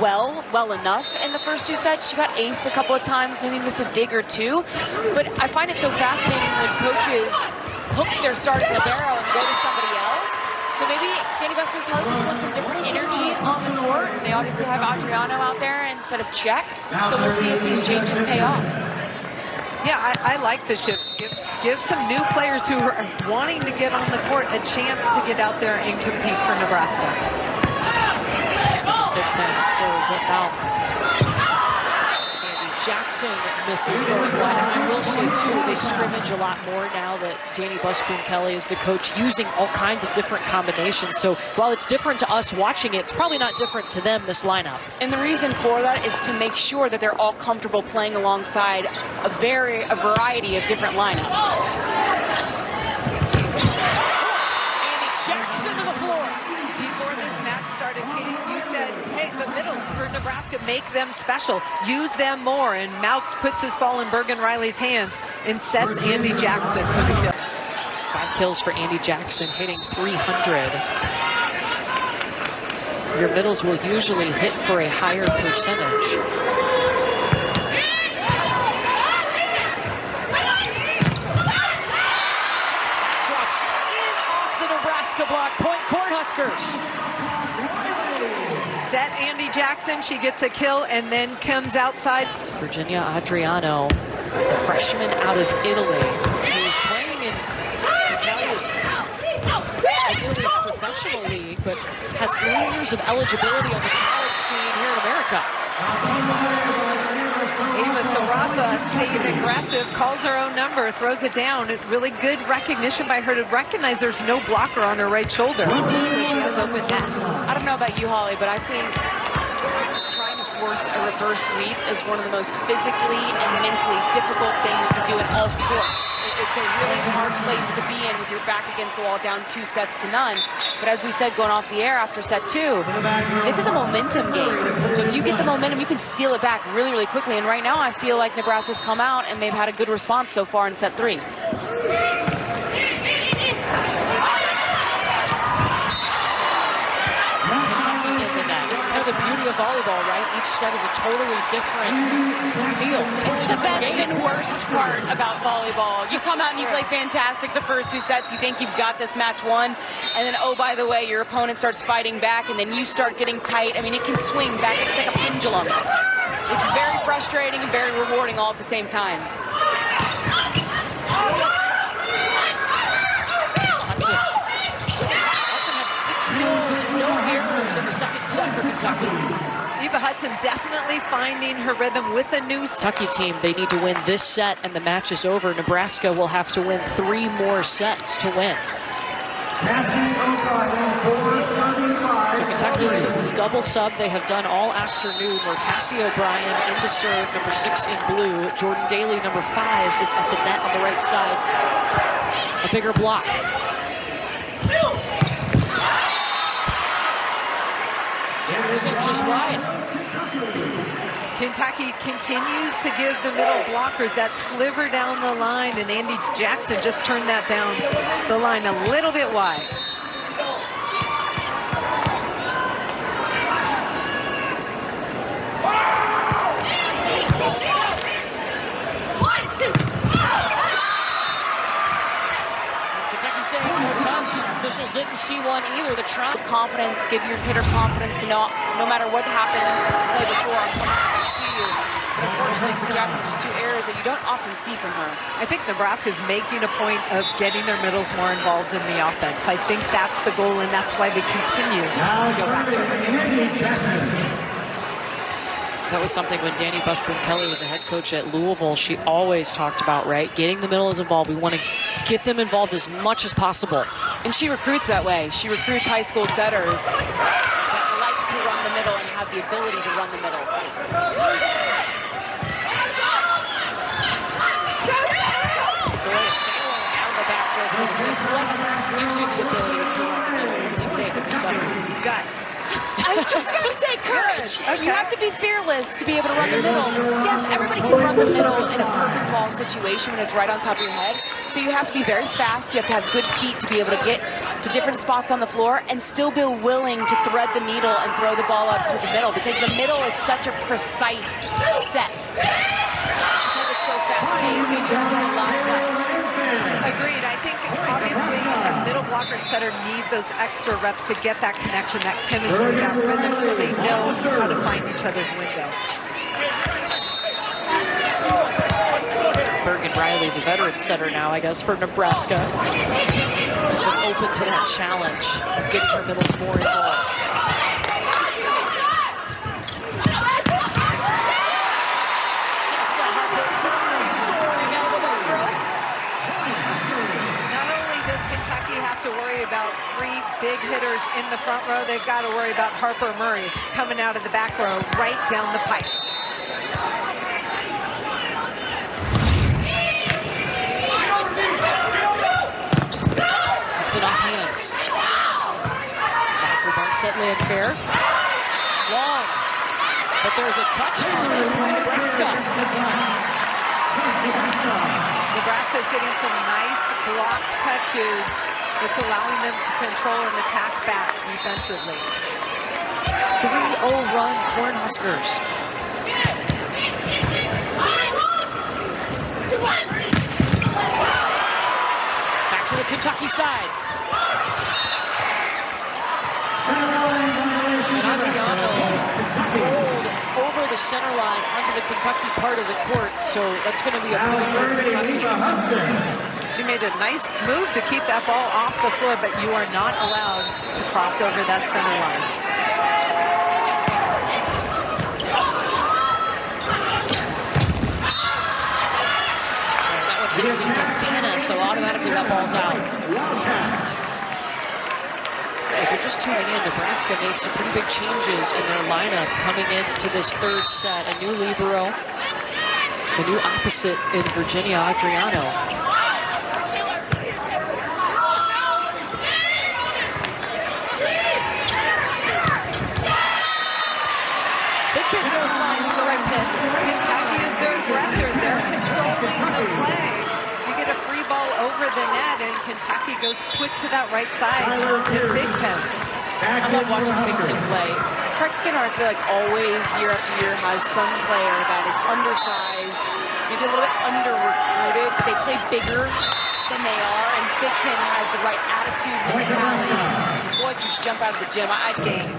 Well enough in the first 2 sets. She got aced a couple of times, maybe missed a dig or 2. But I find it so fascinating when coaches hook their start libero and go to somebody else. So maybe Danny Westman Kelly just wants some different energy on the court. They obviously have Adriano out there instead of Czech. So we'll see if these changes pay off. Yeah, I like the shift. Give some new players who are wanting to get on the court a chance to get out there and compete for Nebraska. Thigpen serves at Malk. Andy Jackson misses going wide. And I will say, too, they scrimmage a lot more now that Danny Busboom-Kelly is the coach, using all kinds of different combinations. So while it's different to us watching it, it's probably not different to them, this lineup. And the reason for that is to make sure that they're all comfortable playing alongside a variety of different lineups. Andy Jackson to the floor. Before this match started, Katie, you said, hey, the middles for Nebraska, make them special. Use them more. And Malk puts his ball in Bergen Riley's hands and sets Andy Jackson for the kill. 5 kills for Andy Jackson, hitting 300. Your middles will usually hit for a higher percentage. Drops in off the Nebraska block. Point Cornhuskers. Set Andy Jackson, she gets a kill and then comes outside. Virginia Adriano, a freshman out of Italy, who's playing in Italia's professional league, but has 3 years of eligibility on the college scene here in America. Ava Sarafa staying aggressive, calls her own number, throws it down. Really good recognition by her to recognize there's no blocker on her right shoulder. So she has open net. I don't know about you, Holly, but I think trying to force a reverse sweep is one of the most physically and mentally difficult things to do in all sports. It's a really hard place to be in with your back against the wall, down 2-0. But as we said going off the air after set 2, this is a momentum game. So if you get the momentum, you can steal it back really, really quickly. And right now I feel like Nebraska's come out and they've had a good response so far in set 3. It's kind of the beauty of volleyball, right? Each set is a totally different feel. It's the best and worst part about volleyball. You come out and you play fantastic the first 2 sets. You think you've got this match won. And then, oh, by the way, your opponent starts fighting back and then you start getting tight. I mean, it can swing back. It's like a pendulum, which is very frustrating and very rewarding all at the same time. Kills and no errors in the second set for Kentucky. Eva Hudson definitely finding her rhythm with a new Kentucky team, they need to win this set and the match is over. Nebraska will have to win 3 more sets to win. So Kentucky uses this double sub they have done all afternoon, where Cassie O'Brien into serve, number 6 in blue. Jordan Daly, number 5, is at the net on the right side. A bigger block. Jackson just wide. Kentucky continues to give the middle blockers that sliver down the line, and Andy Jackson just turned that down the line a little bit wide. Kentucky saying no touch. Officials didn't see one either. The try. Confidence, give your hitter confidence to know no matter what happens, play before I'm coming to you. But unfortunately for Jackson, just 2 errors that you don't often see from her. I think Nebraska's making a point of getting their middles more involved in the offense. I think that's the goal, and that's why they continue to go back to it. That was something when Danny Busboom-Kelly was the head coach at Louisville, she always talked about, right? Getting the middles involved. We want to get them involved as much as possible. And she recruits that way. She recruits high school setters that like to run the middle and have the ability to run the middle. Delay Salem on the back row for the team. What gives you the ability to run the middle? What does it take as a setter? Guts. I was just going to say courage. Okay. You have to be fearless to be able to run the middle. Yes, everybody can run the middle in a perfect ball situation when it's right on top of your head. So you have to be very fast. You have to have good feet to be able to get to different spots on the floor and still be willing to thread the needle and throw the ball up to the middle, because the middle is such a precise set. Because it's so fast-paced, and you have to have a lot of guts. Agreed. I think obviously a middle blocker and setter need those extra reps to get that connection, that chemistry, that rhythm, so they know how to find each other's window. Bergen Riley, the veteran setter now, I guess, for Nebraska, has been open to that challenge of getting her middles more involved. hitters in the front row. They've got to worry about Harper Murray coming out of the back row right down the pipe. It's in off hands. Backer bumps that land fair. Long. But there's a touch on it by Nebraska. Nebraska is getting some nice block touches. It's allowing them to control and attack back defensively. 3-0 run, Cornhuskers. Back to the Kentucky side. And Adriano rolled over the center line onto the Kentucky part of the court, so that's going to be a point for Kentucky. She made a nice move to keep that ball off the floor, but you are not allowed to cross over that center line. That one hits the antenna, so automatically that ball's out. If you're just tuning in, Nebraska made some pretty big changes in their lineup coming into this third set. A new libero, a new opposite in Virginia Adriano. Thigpen goes line for the right pin. Kentucky is their aggressor. They're controlling the play. You get a free ball over the net, and Kentucky goes quick to that right side. And Thigpen. I love watching Thigpen play. Craig Skinner, I feel like always, year after year, has some player that is undersized, maybe a little bit under-recruited, but they play bigger than they are, and Thigpen has the right attitude, mentality. The boy can just jump out of the gym. I'd game.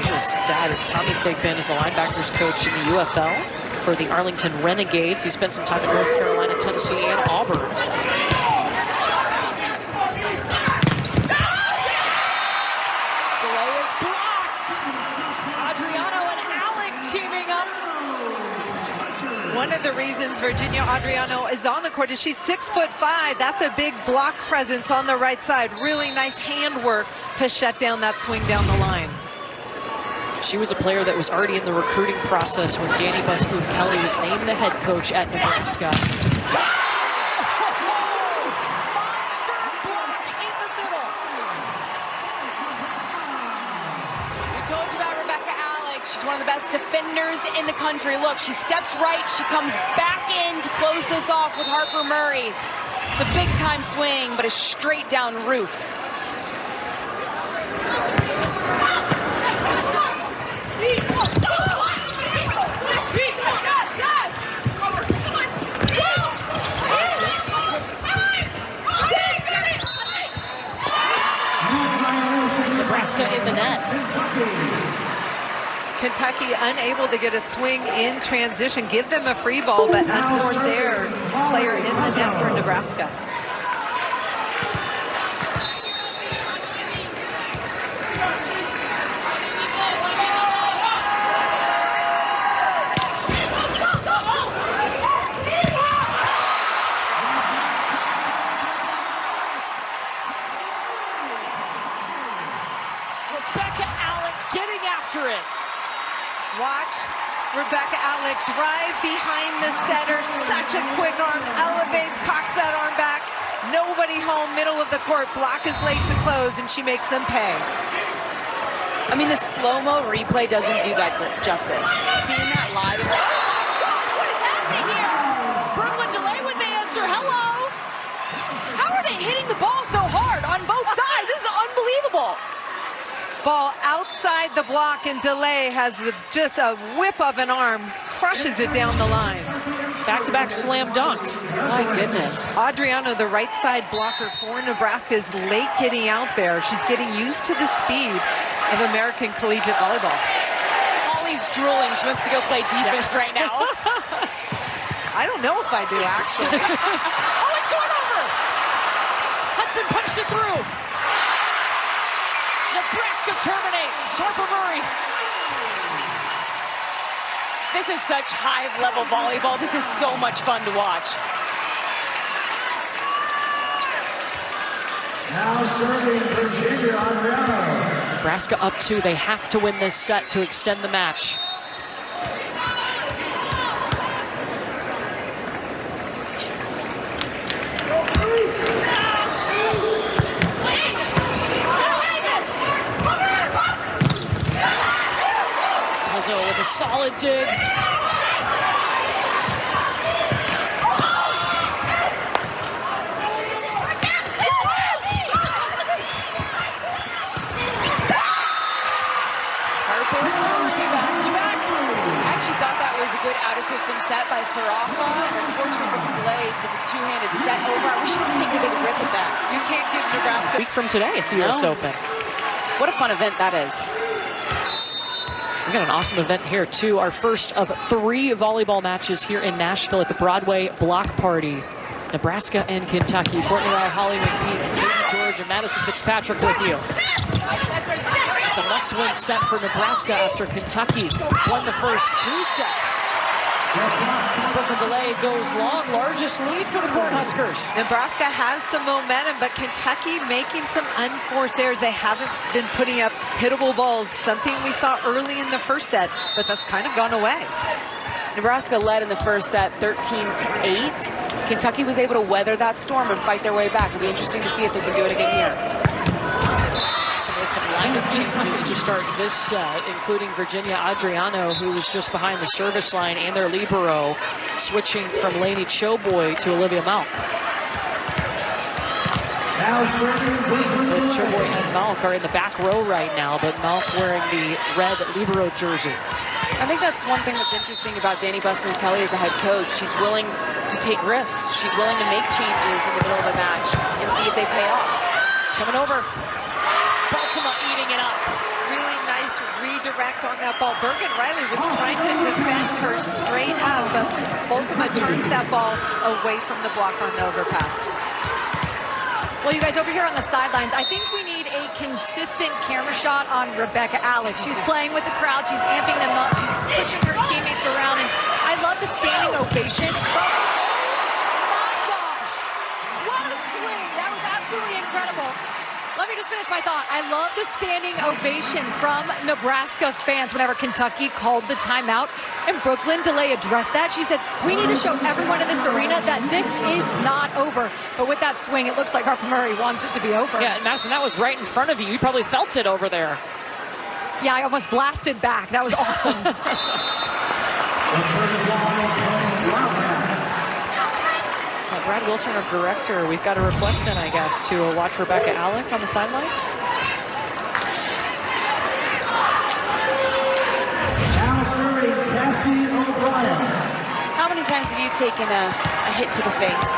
His dad, Tommy Thigpen, is the linebackers coach in the UFL for the Arlington Renegades. He spent some time in North Carolina, Tennessee, and Auburn. Delay is blocked. Adriano and Alec teaming up. One of the reasons Virginia Adriano is on the court is she's 6'5". That's a big block presence on the right side. Really nice handwork to shut down that swing down the line. She was a player that was already in the recruiting process when Danny Busboom Kelly was named the head coach at Nebraska. Monster block in the middle. We told you about Rebecca Alec. She's one of the best defenders in the country. Look, she steps right, she comes back in to close this off with Harper Murray. It's a big time swing, but a straight down roof. Nebraska in the net. Kentucky unable to get a swing in transition. Give them a free ball, but unforced error. Player in the net for Nebraska. Watch Rebecca Alec drive behind the setter. Such a quick arm, elevates, cocks that arm back. Nobody home, middle of the court. Block is late to close, and she makes them pay. I mean, the slow-mo replay doesn't do that justice. Seeing that live, oh my gosh, what is happening here? Brooklyn Delay with the answer, hello. How are they hitting the ball so hard on both sides? This is unbelievable. Ball outside the block, and Delay has just a whip of an arm, crushes it down the line. Back-to-back slam dunks. My goodness. Adriano, the right side blocker for Nebraska, is late getting out there. She's getting used to the speed of American collegiate volleyball. Holly's drooling. She wants to go play defense right now. I don't know if I do, actually. Oh, it's going over. Hudson punched it through. Nebraska terminates. Harper Murray. This is such high-level volleyball. This is so much fun to watch. Now serving Virginia Adriano. Nebraska up 2. They have to win this set to extend the match. Tuzzo with a solid dig. Out-of-system set by Sarafa, and unfortunately with the delay to the two-handed set over. I wish we could take a big rip at that. You can't give Nebraska A week from today at the US Open. What a fun event that is. We got an awesome event here too. Our first of 3 volleyball matches here in Nashville at the Broadway Block Party. Nebraska and Kentucky. Courtney Ryle, Holly McPeak, Katie George, and Madison Fitzpatrick with you. It's a must-win set for Nebraska after Kentucky won the first 2 sets. Brooklyn delay goes long, largest lead for the Cornhuskers. Nebraska has some momentum, but Kentucky making some unforced errors. They haven't been putting up hittable balls, something we saw early in the first set, but that's kind of gone away. Nebraska led in the first set 13-8. Kentucky was able to weather that storm and fight their way back. It'll be interesting to see if they can do it again here. Some lineup changes to start this set, including Virginia Adriano, who was just behind the service line, and their libero, switching from Lainey Choboy to Olivia Malk. Both Choboy and Malk are in the back row right now, but Malk wearing the red libero jersey. I think that's one thing that's interesting about Danny Busman-Kelly as a head coach. She's willing to take risks. She's willing to make changes in the middle of a match and see if they pay off. Coming over. Baltimore eating it up. Really nice redirect on that ball. Bergen Riley was trying to defend her straight up, but Baltimore turns that ball away from the block on the overpass. Well, you guys over here on the sidelines, I think we need a consistent camera shot on Rebecca Alex. She's playing with the crowd. She's amping them up. She's pushing her teammates around. And I love the standing ovation from... My gosh! What a swing! That was absolutely incredible. Let me just finish my thought. I love the standing ovation from Nebraska fans whenever Kentucky called the timeout and Brooklyn DeLay addressed that. She said, we need to show everyone in this arena that this is not over. But with that swing, it looks like Harper Murray wants it to be over. Yeah, and Madison, that was right in front of you. You probably felt it over there. Yeah, I almost blasted back. That was awesome. Brad Wilson, our director, we've got a request in, I guess, to watch Rebecca Alec on the sidelines. Now serving Cassie O'Brien. How many times have you taken a hit to the face?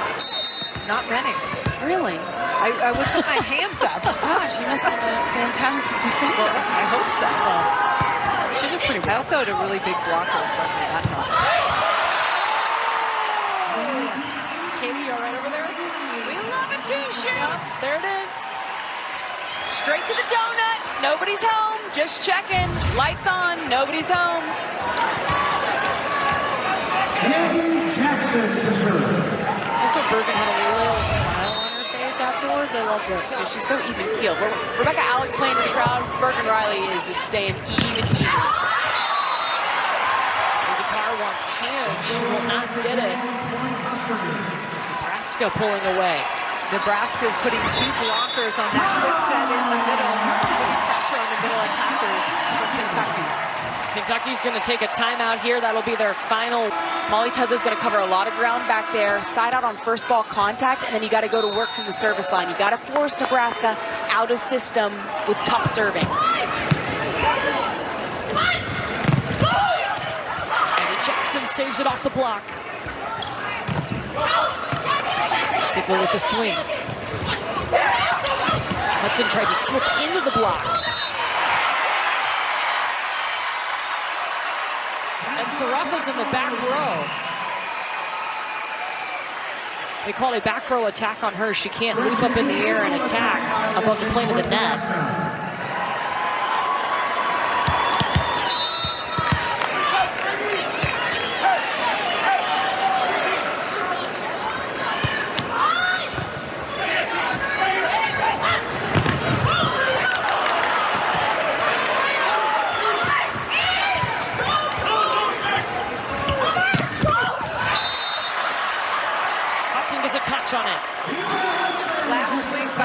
Not many. Really? I would put my hands up. Gosh, you must have been a fantastic defender. Well, I hope so. She did pretty I well. also had a really big blocker in front of me that time. Katie, you all right over there? We love it too, Sharon. There it is. Straight to the donut. Nobody's home. Just checking. Lights on. Nobody's home. Andy Jackson to serve. Also, Bergen had a little smile on her face afterwards. I loved it. Yeah, she's so even-keeled. Rebecca Alex playing to the crowd. Bergen Riley is just staying even. Zakar wants hands. She will not get it. Nebraska pulling away. Nebraska is putting 2 blockers on that quick set in the middle, putting pressure on the middle attackers from Kentucky. Kentucky's going to take a timeout here. That'll be their final. Molly Tuzzo's going to cover a lot of ground back there. Side out on first ball contact, and then you got to go to work from the service line. You got to force Nebraska out of system with tough serving. And Jackson saves it off the block. Sigler with the swing. Hudson tried to tip into the block. And Sarafa's in the back row. They called a back row attack on her. She can't leap up in the air and attack above the plane of the net.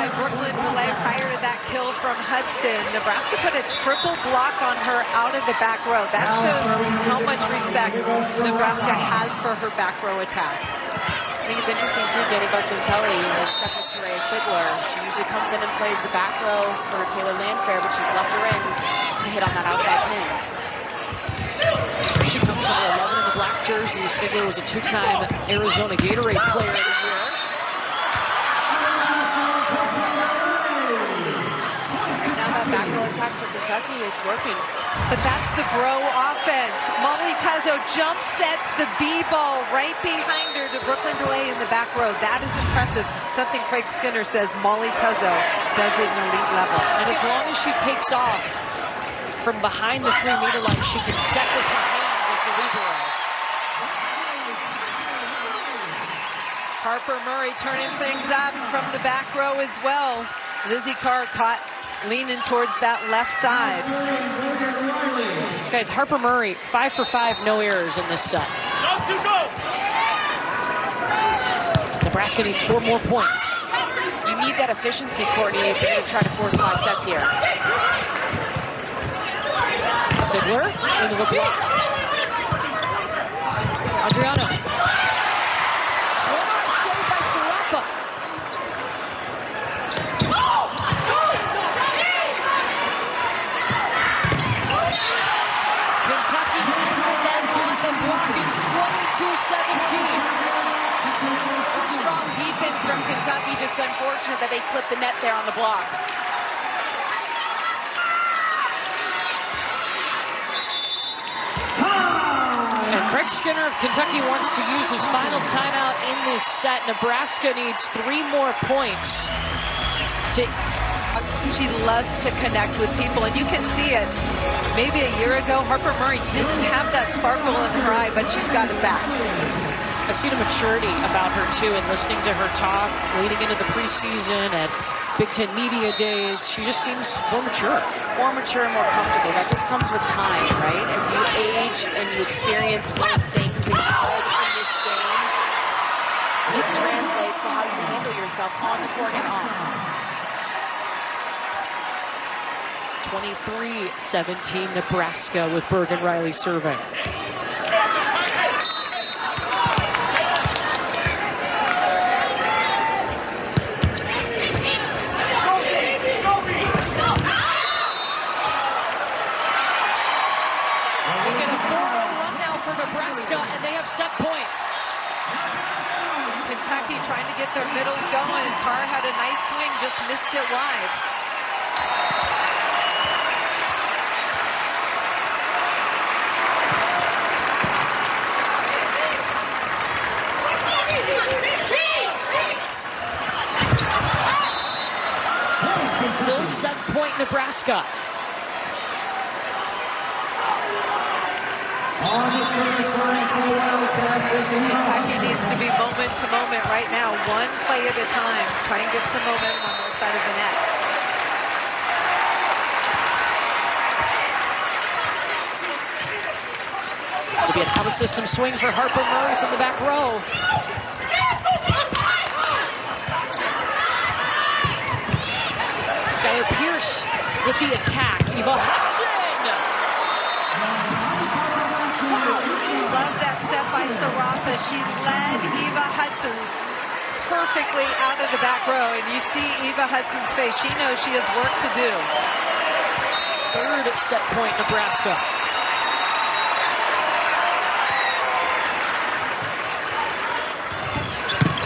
by Brooklyn DeLay prior to that kill from Hudson. Nebraska put a triple block on her out of the back row. That shows how much respect Nebraska has for her back row attack. I think it's interesting too, Danny Busman-Kelly has stuck with Terea Sigler. She usually comes in and plays the back row for Taylor Landfair, but she's left her in to hit on that outside pin. She comes number 11 in the black jersey. Sigler was a two-time Arizona Gatorade Player of the Year. Right now that back row attack for Kentucky, it's working. But that's the bro offense. Molly Tuzzo jump sets the B-ball right behind her to Brooklyn DeLay in the back row. That is impressive. Something Craig Skinner says Molly Tuzzo does at an elite level. And as long as she takes off from behind the 3-meter line, she can set with her hands as the libero. Harper Murray turning things up from the back row as well. Lizzie Carr caught leaning towards that left side. Guys, Harper Murray, 5 for 5, no errors in this set. Nebraska needs 4 more points. You need that efficiency, Courtney, if you're going to try to force 5 sets here. Sigler into the block. Adriano. One-arm save by Sarafa. Kentucky ended that on the block. It's 22-17. A strong defense from Kentucky, just unfortunate that they clipped the net there on the block. And Craig Skinner of Kentucky wants to use his final timeout in this set. Nebraska needs 3 more points. She loves to connect with people, and you can see it. Maybe a year ago, Harper Murray didn't have that sparkle in her eye, but she's got it back. I've seen a maturity about her too, and listening to her talk leading into the preseason at Big Ten Media Days, she just seems more mature. More mature and more comfortable. That just comes with time, right? As you age and you experience more things in college in this game, it translates to how you handle yourself on the court and off. 23-17 Nebraska with Bergen Riley serving. Nebraska, and they have set point. Kentucky trying to get their middles going. Carr had a nice swing, just missed it wide. Still set point Nebraska. Kentucky needs to be moment to moment right now, one play at a time. Try and get some momentum on their side of the net. It'll be an out-of-system swing for Harper Murray from the back row. Skylar Pierce with the attack. Eva Hudson. Love that set by Sarafa. She led Eva Hudson perfectly out of the back row, and you see Eva Hudson's face. She knows she has work to do. 3rd set point, Nebraska.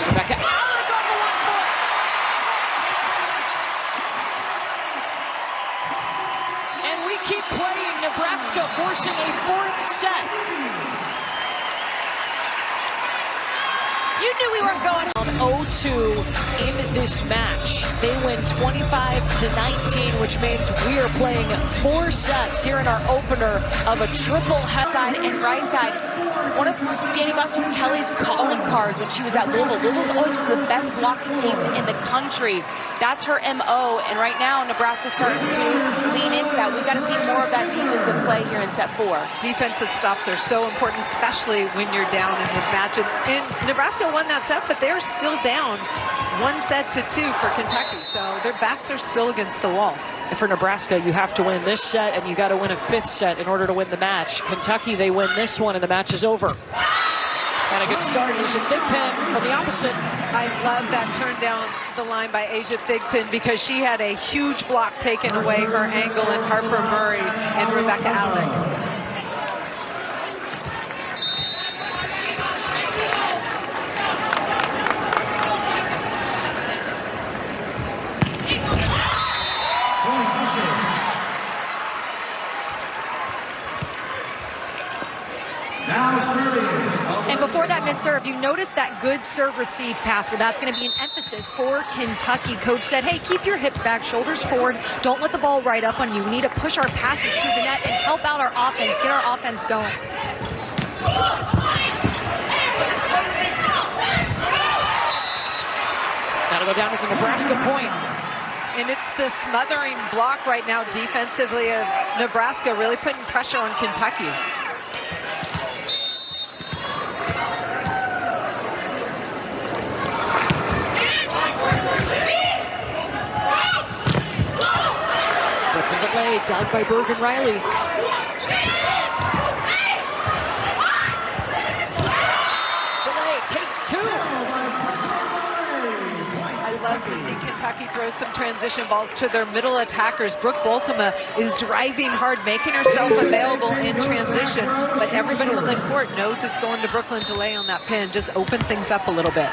Rebecca Alec on the 1 foot. And we keep playing. Nebraska forcing a 4th set. You knew we weren't going on 0-2 in this match. They win 25-19, which means we are playing 4 sets here in our opener of a triple side and right side. One of Danny Busman-Kelly's calling cards when she was at Louisville. Louisville's always one of the best blocking teams in the country. That's her MO, and right now Nebraska's starting to lean into that. We've got to see more of that defensive play here in set 4. Defensive stops are so important, especially when you're down in this match. And Nebraska won that set, but they're still down 1-2 for Kentucky, so their backs are still against the wall. And for Nebraska, you have to win this set, and you got to win a 5th set in order to win the match. Kentucky, they win this one, and the match is over. And a good start. Asia Thigpen from the opposite. I love that turn down the line by Asia Thigpen because she had a huge block taken away her angle, and Harper Murray and Rebecca Alec. And before that missed serve, you notice that good serve-receive pass. Well, that's going to be an emphasis for Kentucky. Coach said, hey, keep your hips back, shoulders forward. Don't let the ball ride up on you. We need to push our passes to the net and help out our offense, get our offense going. That'll go down as a Nebraska point. And it's the smothering block right now defensively of Nebraska, really putting pressure on Kentucky. Delay, dug by Bergen Riley. Delay, take 2. I'd love to see Kentucky throw some transition balls to their middle attackers. Brooke Boltema is driving hard, making herself available in transition, but everybody on the court knows it's going to Brooklyn Delay on that pin. Just open things up a little bit.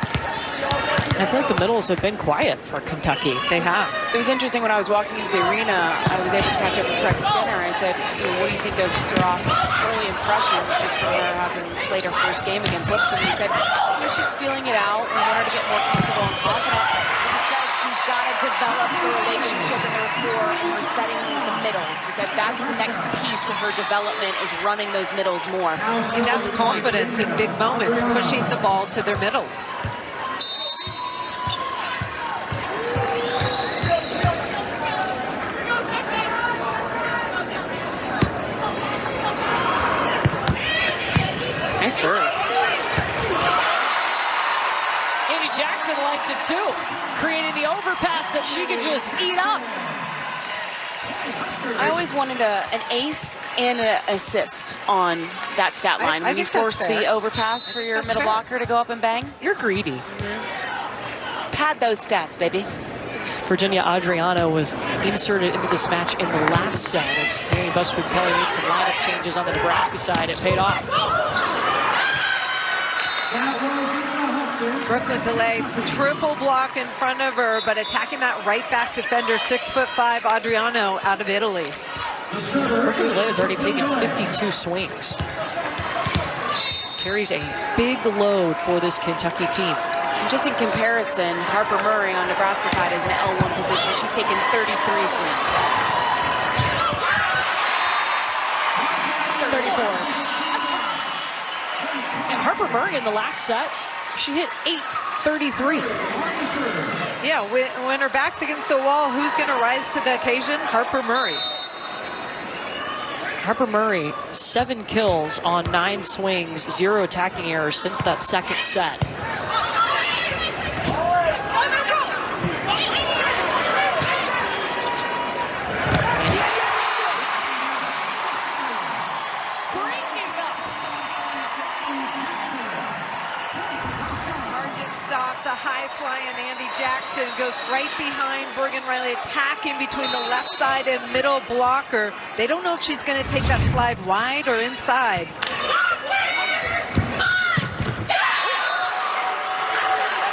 I feel like the middles have been quiet for Kentucky. They have. It was interesting when I was walking into the arena, I was able to catch up with Craig Skinner. I said, what do you think of Saroff? Early impressions just from her having played her first game against Lipscomb. He said, she's feeling it out. We want her to get more comfortable and confident. He said she's got to develop the relationship with her floor and her setting the middles. He said that's the next piece to her development is running those middles more. And that's confidence in big moments, pushing the ball to their middles. Nice serve. Andy Jackson liked it too, creating the overpass that she could just eat up. I always wanted an ace and an assist on that stat line. I When you think that's force fair. the overpass for your middle blocker to go up and bang, You're greedy. pad those stats, baby. Virginia Adriano was inserted into this match in the last set as Danny Buswood-Kelly made some lineup changes on the Nebraska side. It paid off. Brooklyn Delay, triple block in front of her, but attacking that right back defender, 6'5" Adriano out of Italy. Brooklyn Delay has already taken 52 swings. Carries a big load for this Kentucky team. And just in comparison, Harper Murray on Nebraska side is in the L1 position. She's taken 33 swings. 34. And Harper Murray in the last set, she hit 833. Yeah, when her back's against the wall, who's going to rise to the occasion? Harper Murray. Harper Murray, 7 kills on 9 swings, 0 attacking errors since that second set. High-flying Andy Jackson goes right behind Bergen Riley, attacking between the left side and middle blocker. They don't know if she's going to take that slide wide or inside.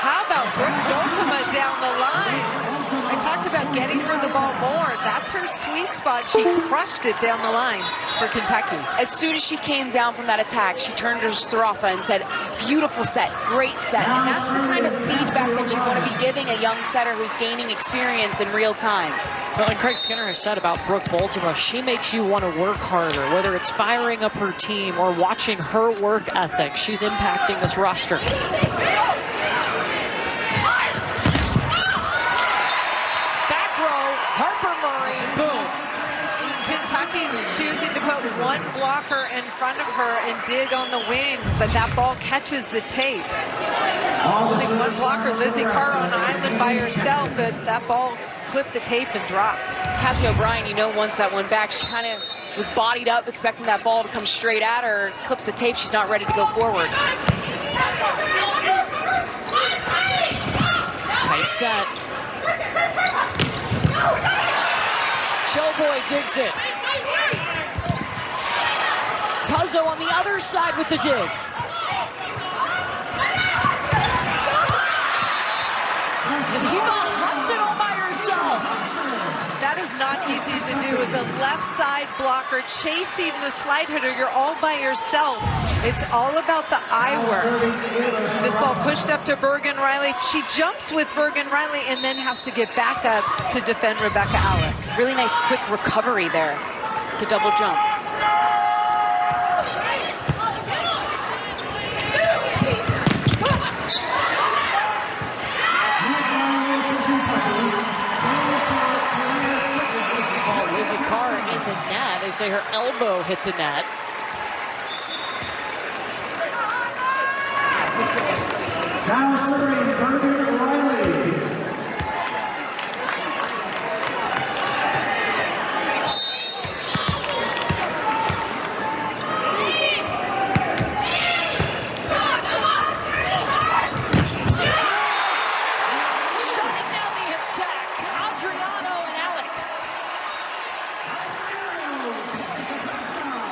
How about Brooke Boltema down the line? I talked about getting her the ball more. That's her sweet spot. She crushed it down the line for Kentucky. As soon as she came down from that attack, she turned to Sarafa and said, beautiful set, great set. And that's the kind of feedback that you want to be giving a young setter who's gaining experience in real time. Well, and Craig Skinner has said about Brooke Boltema, she makes you want to work harder, whether it's firing up her team or watching her work ethic. She's impacting this roster. Kentucky's choosing to put one block blocker in front of her and dig on the wings, but that ball catches the tape. Only one blocker, Lizzie Carr, on the island by herself, but that ball clipped the tape and dropped. Cassie O'Brien, you know, once that one back, she kind of was bodied up, expecting that ball to come straight at her, clips the tape, she's not ready to go forward. Tight set. Choboy digs it. Tuzzo on the other side with the dig. And Eva Hudson all by herself. That is not easy to do. It's a left side blocker chasing the slide hitter. You're all by yourself. It's all about the eye work. This ball pushed up to Bergen Riley. She jumps with Bergen Riley and then has to get back up to defend Rebecca Allen. Really nice quick recovery there to double jump. Lizzie Carr in the net. They say her elbow hit the net. Now serving Bergen Riley. Shutting down the attack. Adriano and Alec.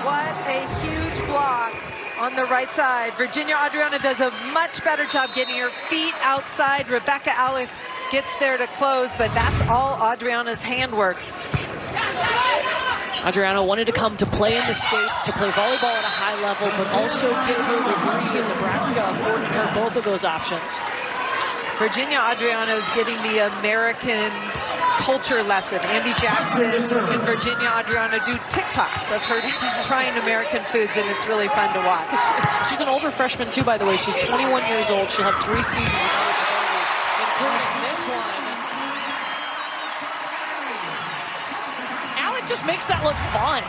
What a huge block on the right side. Virginia Adriana does a much better job getting her feet outside. Rebecca Alex gets there to close, but that's all Adriana's handwork. Adriano wanted to come to play in the States, to play volleyball at a high level, but also get her degree in Nebraska, affording her both of those options. Virginia Adriano is getting the American culture lesson. Andy Jackson and Virginia Adriano do TikToks of her trying American foods, and it's really fun to watch. She's an older freshman too, by the way. She's 21 years old. She'll have 3 seasons of eligibility, including this one. Alec just makes that look fun.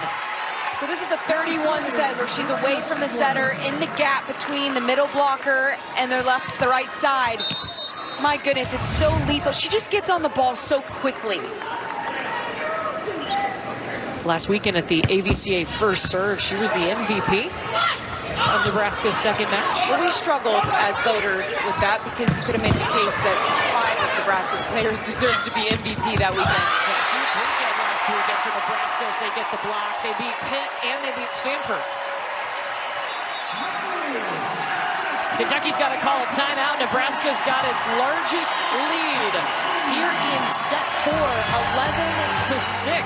So this is a 31 set where she's away from the setter in the gap between the middle blocker and the right side. My goodness, it's so lethal. She just gets on the ball so quickly. Last weekend at the AVCA First Serve, she was the MVP of Nebraska's second match. Well, we struggled as voters with that because you could have made the case that 5 of Nebraska's players deserved to be MVP that weekend. Huge weekend last weekend for Nebraska as they get the block. They beat Pitt and they beat Stanford. Kentucky's got to call a timeout. Nebraska's got its largest lead here in set 4, 11-6.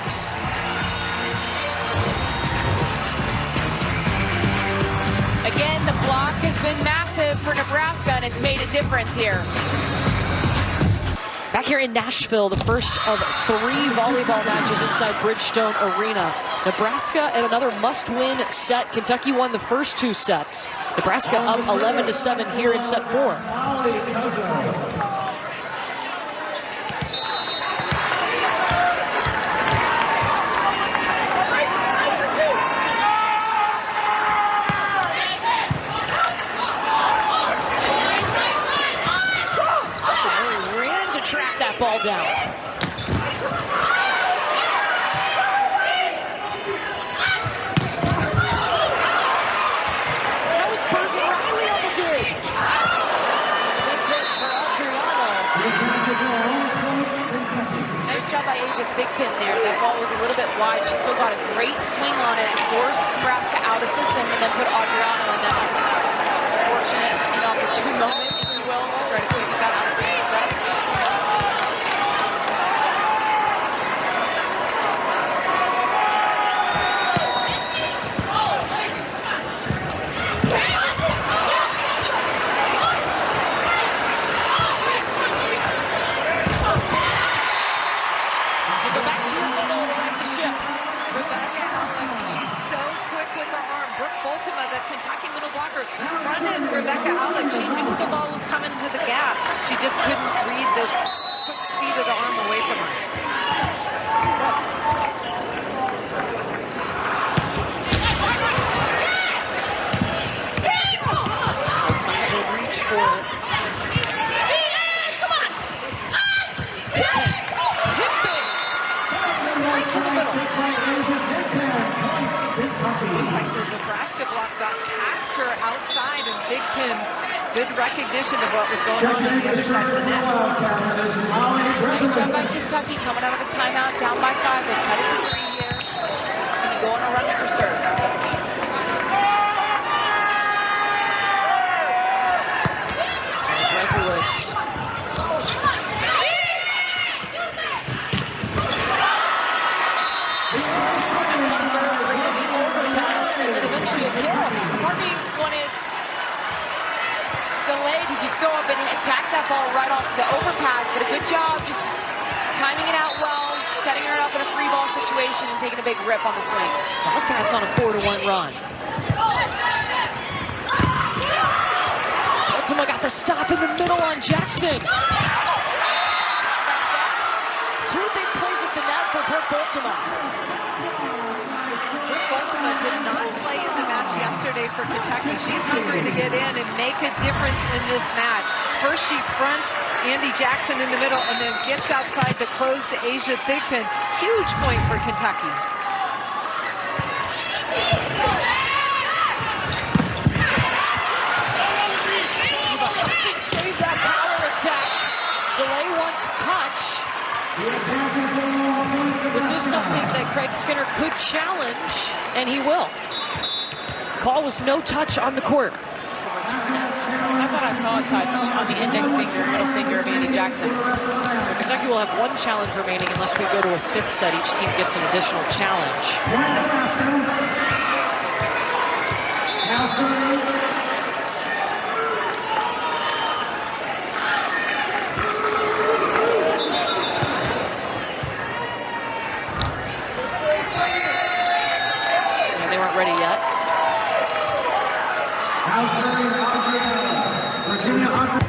Again, the block has been massive for Nebraska, and it's made a difference here. Back here in Nashville, the first of 3 volleyball matches inside Bridgestone Arena. Nebraska at another must-win set. Kentucky won the first 2 sets. Nebraska up 11-7 here in set 4. Ran to track that ball down. By Asia Thigpen there. That ball was a little bit wide. She still got a great swing on it, forced Nebraska out of system, and then put Adriano in that unfortunate, inopportune moment, if you will, to try to swing that out of system set. Kentucky middle blocker fronted Rebecca Alec. She knew the ball was coming to the gap. She just couldn't read the quick speed of the arm away from her. pick by Asia Thigpen, point Kentucky. Like the Nebraska block got past her outside, and Thigpen, good recognition of what was going on the other side of the net. Nice job by Kentucky coming out of the timeout, down by 5. They've cut it to 3 here. Can you go on a run with your serve? Resolutes. Tough serve, created the overpass, and then eventually a kill. Harvey wanted Delay to just go up and attack that ball right off the overpass, but a good job just timing it out well, setting her up in a free ball situation and taking a big rip on the swing. Wildcats on a 4-1 run. Ultima got the stop in the middle on Jackson. 2 big plays at the net for Brooke Ultima. Brooke Ultima did not play in the match yesterday for Kentucky. She's hungry to get in and make a difference in this match. First, she fronts Andy Jackson in the middle and then gets outside to close to Asia Thigpen. Huge point for Kentucky. Save that power attack. Delay wants touch. This is something that Craig Skinner could challenge, and he will. Call was no touch on the court. I thought I saw a touch on the index finger, middle finger of Andy Jackson. So Kentucky will have 1 challenge remaining unless we go to a 5th set. Each team gets an additional challenge. Ready yet. Virginia Audrey.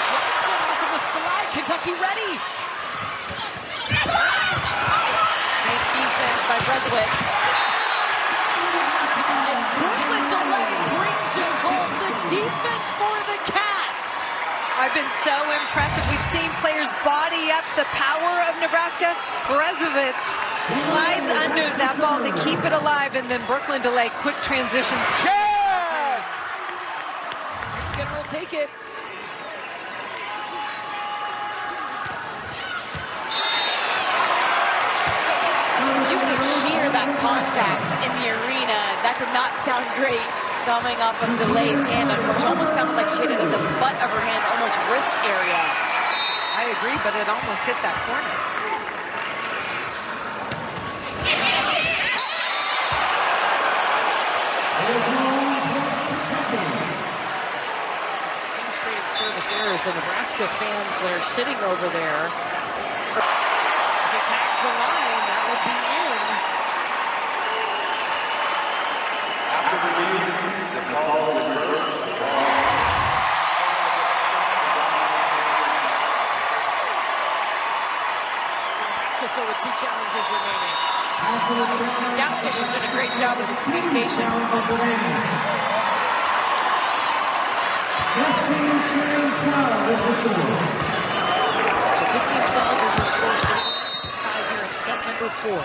Jackson off of the slide. Kentucky ready. Nice defense by Brezowitz. Brings it home. The defense for the Cats. I've been so impressive. We've seen players body up the power of Nebraska. Brezowitz slides under that ball to keep it alive, and then Brooklyn Delay, quick transitions. Yeah! Skinner will take it. You could hear that contact in the arena. That did not sound great coming up of Delay's hand. It almost sounded like she hit it at the butt of her hand, almost wrist area. I agree, but it almost hit that corner. Team straight service errors. The Nebraska fans, they're sitting over there. If it tags the line, that would be in. After review, the call is reversed. Nebraska still with 2 challenges remaining. Down official's doing a great job with his communication. 15-12 is the score. So 15-12 is your score. Still 5 here in set number 4.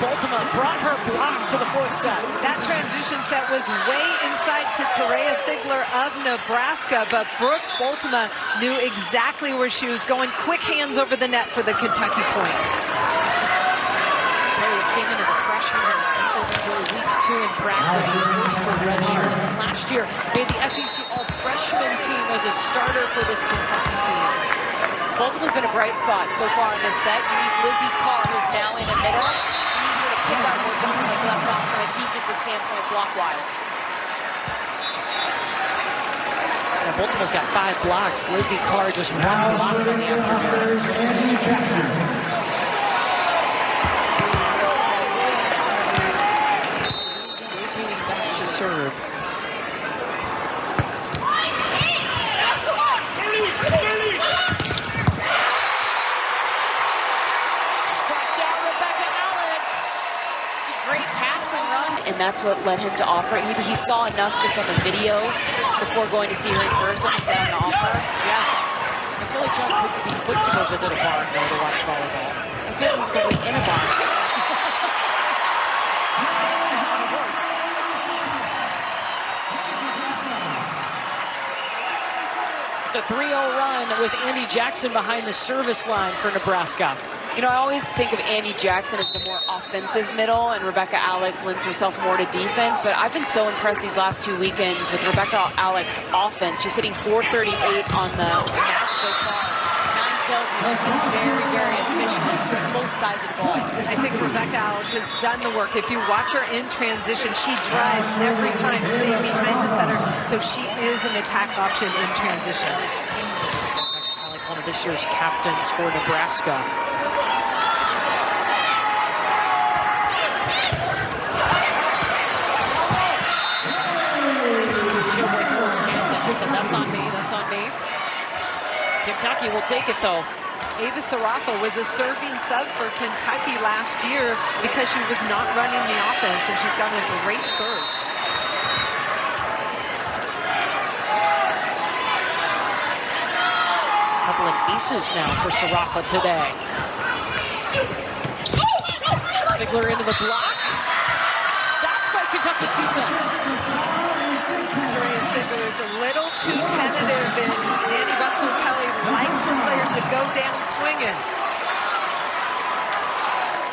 Ultima brought her block to the 4th set. That transition set was way inside to Terea Sigler of Nebraska, but Brooke Ultima knew exactly where she was going. Quick hands over the net for the Kentucky point. Perry came in as a freshman and ankle injury week 2 in practice, was forced to redshirt, and then last year made the SEC All-Freshman team as a starter for this Kentucky team. Ultima's been a bright spot so far in this set. You need Lizzie Carr, who's now in the middle. Pick up where Ultima's left off from a defensive standpoint block-wise. Ultima's got 5 blocks. Lizzie Carr just 1 block on the afternoon. Andy Jackson. Rotating back to serve. and run, and that's what led him to offer. He saw enough just on the video before going to see her in person and said, I'm going to offer. Yes. I feel like John would be quick to go visit a bar and go to watch volleyball. I feel like he's probably in a bar. It's a 3-0 run with Andy Jackson behind the service line for Nebraska. You know, I always think of Andy Jackson as the more offensive middle, and Rebecca Alex lends herself more to defense, but I've been so impressed these last 2 weekends with Rebecca Alex's offense. She's hitting .438 on the match so far. 9 kills, and she's been very, very efficient on both sides of the ball. I think Rebecca Alex has done the work. If you watch her in transition, she drives every time, staying behind the center, so she is an attack option in transition. Alex, one of this year's captains for Nebraska. And that's on me, that's on me. Kentucky will take it though. Ava Sarafa was a serving sub for Kentucky last year because she was not running the offense, and she's got a great serve. A couple of aces now for Sarafa today. Ziegler into the block. Stopped by Kentucky's defense. Ziegler is a little too tentative, and Danny Busman-Kelly likes her players to go down swinging.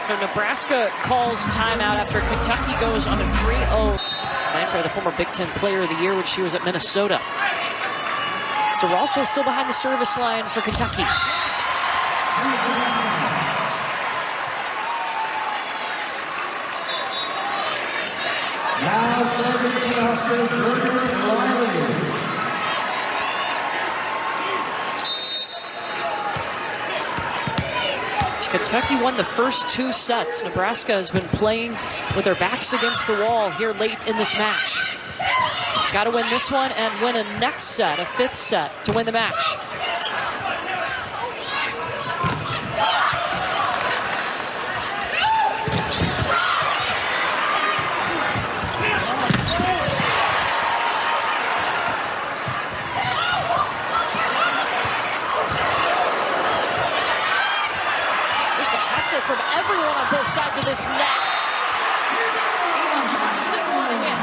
So Nebraska calls timeout after Kentucky goes on a 3-0. Lanfear, the former Big Ten Player of the Year when she was at Minnesota. Sarafa still behind the service line for Kentucky. Now serving for the Huskers, Riley. Kentucky won the first 2 sets. Nebraska has been playing with their backs against the wall here late in this match. Got to win this one and win a next set, a 5th set, to win the match. From everyone on both sides of this net. Eva Hudson winning it.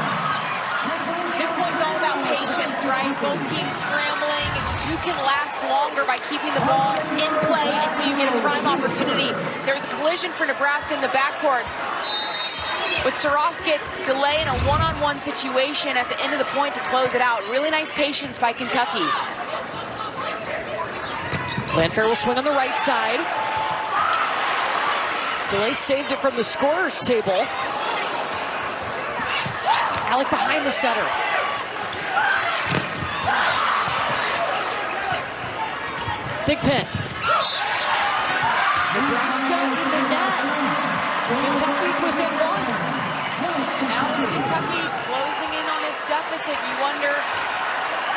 This point's all about patience, right? Both teams scrambling. It's just who can last longer by keeping the ball in play until you get a prime opportunity. There was a collision for Nebraska in the backcourt, but Saraf gets delay in a one-on-one situation at the end of the point to close it out. Really nice patience by Kentucky. Lanfear will swing on the right side. Delay saved it from the scorer's table. Alec behind the setter. Big pin. Nebraska in the net. Kentucky's within 1. Now Kentucky closing in on this deficit. You wonder,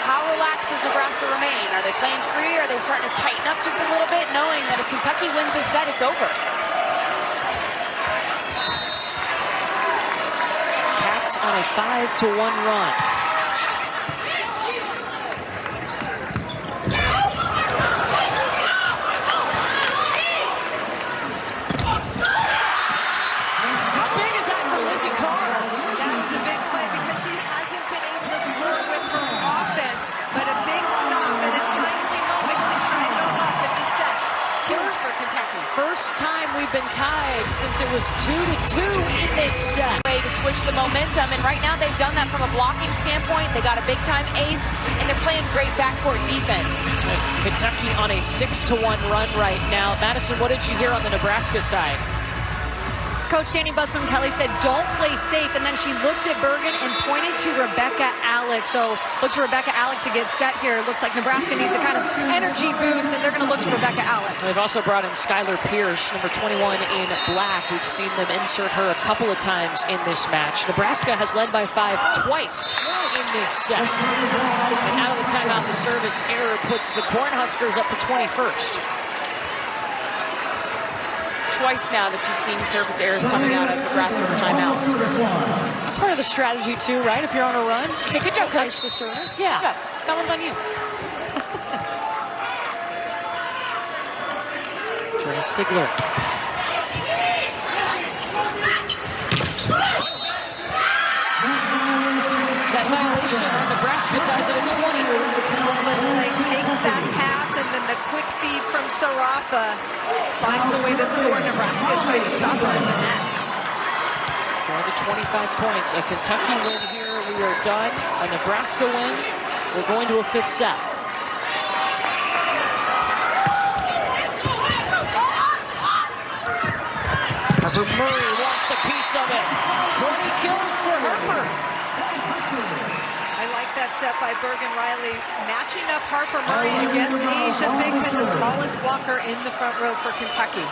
how relaxed does Nebraska remain? Are they playing free? Are they starting to tighten up just a little bit, knowing that if Kentucky wins this set, it's over? On a 5-1 run. How big is that for Lizzie Carr? That was a big play because she hasn't been able to score with her offense, but a big stop at a timely moment to tie it all up in the set. Huge for Kentucky. First time we've been tied since it was 2-2 in this set. Way to switch the momentum, and right now they've done that from a blocking standpoint. They got a big-time ace, and they're playing great backcourt defense. Kentucky on a 6-1 run right now. Madison, what did you hear on the Nebraska side? Coach Danny Busman-Kelly said, don't play safe, and then she looked at Bergen and pointed to Rebecca Alex. So look to Rebecca Alex to get set here. It looks like Nebraska needs a kind of energy boost, and they're going to look to Rebecca Alex. They've also brought in Skylar Pierce, number 21 in black. We've seen them insert her a couple of times in this match. Nebraska has led by 5 twice in this set. And out of the timeout, the service error puts the Cornhuskers up to 21st. Twice now that you've seen service errors coming out of Nebraska's timeouts. a strategy too, right? If you're on a run. Say, good job, Ice coach. the server. Good Yeah. job. That one's on you. Dre Sigler. That violation on Nebraska ties it at 20. Lindley takes that pass, and then the quick feed from Sarafa finds a way to score. Nebraska trying to stop her in the net. Going to 25 points. A Kentucky win here. We are done. A Nebraska win. We're going to a 5th set. Harper Murray wants a piece of it. 20 kills for Harper. I like that set by Bergen Riley, matching up Harper Murray against Asia Thigpen, the smallest blocker in the front row for Kentucky.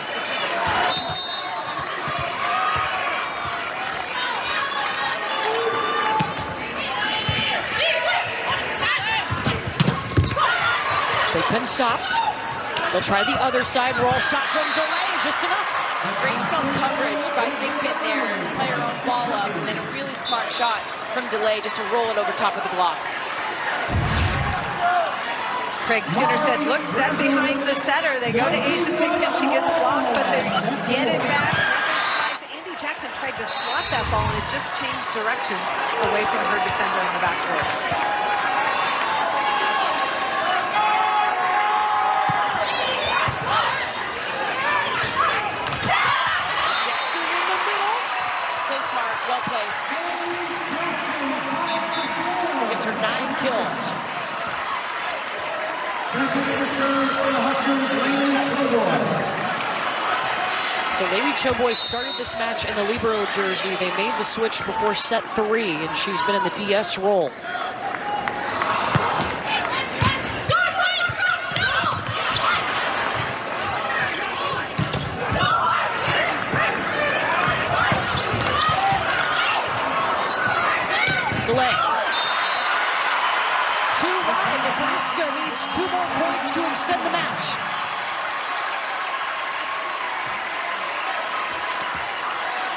Thigpen stopped. They'll try the other side. Roll shot from delay, just enough. Great self-coverage by Thigpen there to play her own ball up, and then a really smart shot from delay just to roll it over top of the block. Craig Skinner said, look, set behind the setter. They go to Asia Thigpen. She gets blocked, but they get it back. Another slice. Andy Jackson tried to swat that ball, and it just changed directions away from her defender in the back court. Gives her 9 kills. So Lady Choboy started this match in the libero jersey. They made the switch before set 3, and she's been in the DS role. Delay. 2 wide. Nebraska needs 2 more points to extend the match.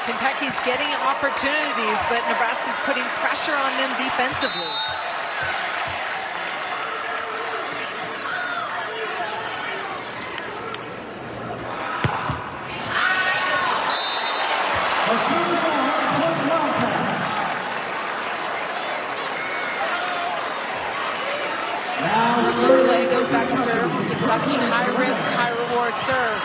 Kentucky's getting opportunities, but Nebraska's putting pressure on them defensively. Delay goes back to serve for Kentucky. High risk, high reward serve.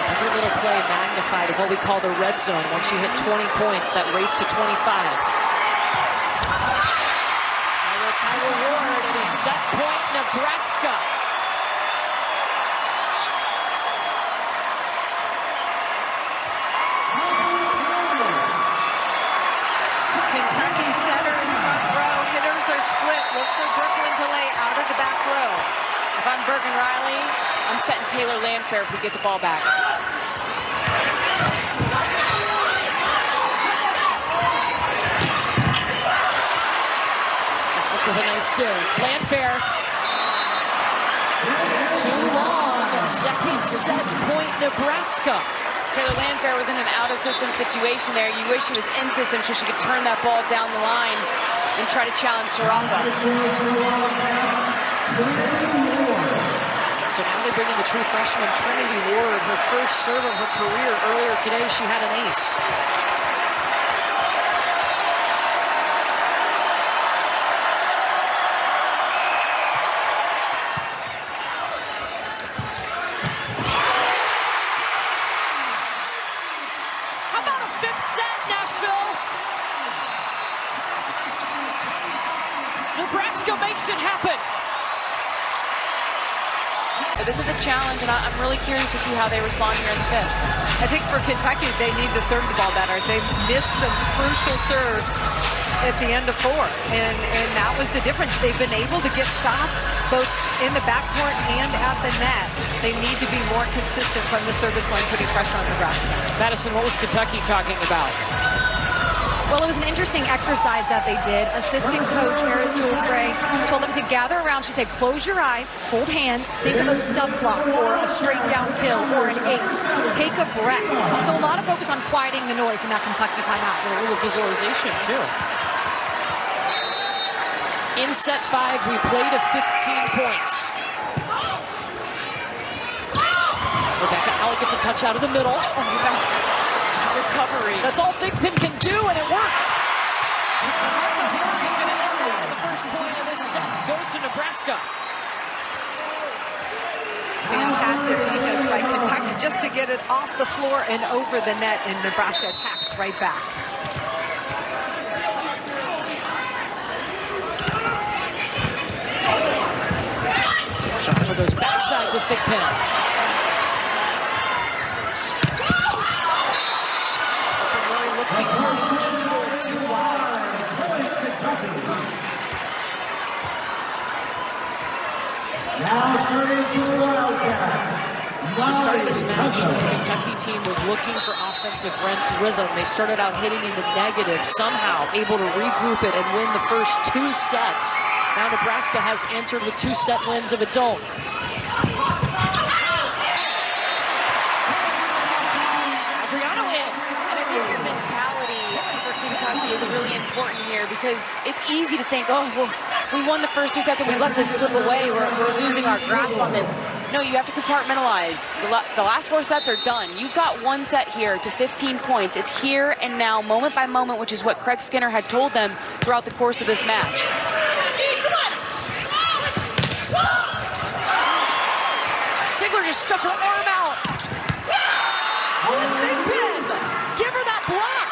Every little play magnified in what we call the red zone. Once you hit 20 points, that race to 25. High risk, high reward. It is set point Nebraska. Kentucky setters front row. Hitters are split. Look for Brooklyn Delay out of the back row. If I'm Bergen Riley, I'm setting Taylor Landfair if we get the ball back. Look with a nice dig. Landfair. Too long. Second set point Nebraska. Taylor Landfair was in an out-of-system situation there. You wish she was in system so she could turn that ball down the line and try to challenge Sarafa. So now they bring in the true freshman Trinity Ward, her first serve of her career. Earlier today, she had an ace. How about a 5th set, Nashville? Nebraska makes it happen. So this is a challenge, and I'm really curious to see how they respond here in the 5th. I think for Kentucky, they need to serve the ball better. They missed some crucial serves at the end of 4, and that was the difference. They've been able to get stops both in the backcourt and at the net. They need to be more consistent from the service line, putting pressure on Nebraska. Madison, what was Kentucky talking about? Well, it was an interesting exercise that they did. Assistant coach Meredith Jewel-Frey told them to gather around. She said, close your eyes, hold hands, think of a stub block or a straight down kill or an ace. Take a breath. So a lot of focus on quieting the noise in that Kentucky timeout. A little visualization, too. In set 5, we played to 15 points. Rebecca Alec gets a touch out of the middle. Oh, nice recovery. That's all Thigpen can do, and it worked. He's going to end that, and the first point of this set goes to Nebraska. Fantastic defense by Kentucky just to get it off the floor and over the net, and Nebraska attacks right back. Sarfa goes backside to Thigpen. The start of this match, this Kentucky team was looking for offensive rhythm. They started out hitting in the negative, somehow able to regroup it and win the first 2 sets. Now Nebraska has answered with 2 set wins of its own. Adriano in. And I think your mentality for Kentucky is really important here because it's easy to think, oh, well, we won the first 2 sets and we let this slip away. We're losing our grasp on this. No, you have to compartmentalize. The last 4 sets are done. You've got 1 set here to 15 points. It's here and now, moment by moment, which is what Craig Skinner had told them throughout the course of this match. Ziegler just stuck her arm out. And Thigpen, give her that block.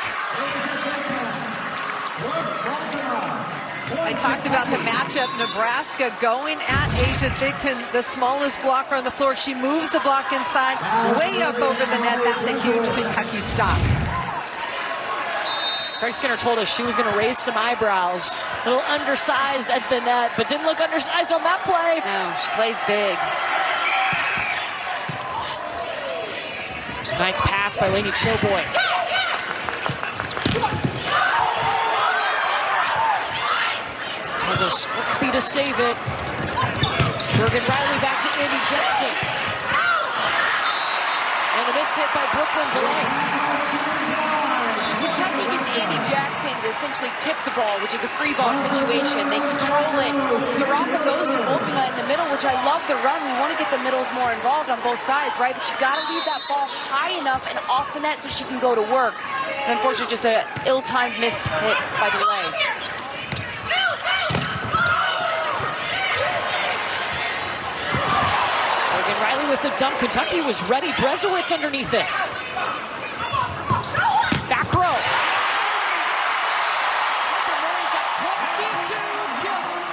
I talked about the matchup, Nebraska going at Asia Thigpen, the smallest blocker on the floor. She moves the block inside, way up over the net. That's a huge Kentucky stop. Craig Skinner told us she was going to raise some eyebrows. A little undersized at the net, but didn't look undersized on that play. No, she plays big. Nice pass by Lainey Choboy. Hazo scrappy to save it. Bergen Riley back to Andy Jackson. And a miss hit by Brooklyn delay. So Kentucky gets Andy Jackson to essentially tip the ball, which is a free ball situation. They control it. Sarrafa goes to Ultima in the middle, which I love the run. We want to get the middles more involved on both sides, right? But you got to leave that ball high enough and off the net so she can go to work. And unfortunately, just an ill-timed miss hit by delay. Morgan Riley with the dump. Kentucky was ready. Brezowitz underneath it. Back row. Murray's got 22 kills.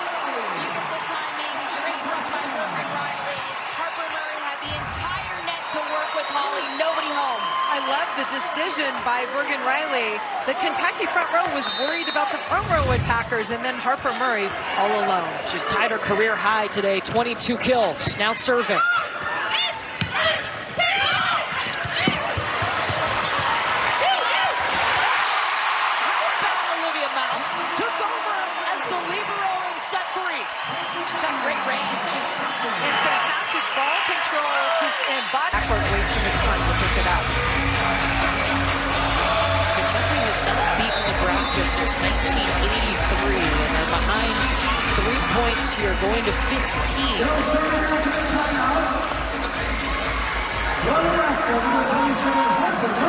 Beautiful timing. Great run by Morgan Riley. Harper Murray had the entire net to work with Holly. Nobody home. I love the decision by Bergen Riley. The Kentucky front row was worried about the front row attackers, and then Harper Murray all alone. She's tied her career high today, 22 kills. Now serving. Took over as the libero in set 3. She's got great range. And fantastic ball control and body. Backward way too much fun to pick it up. Kentucky has not beaten Nebraska since 1983, and they're behind 3 points here, going to 15.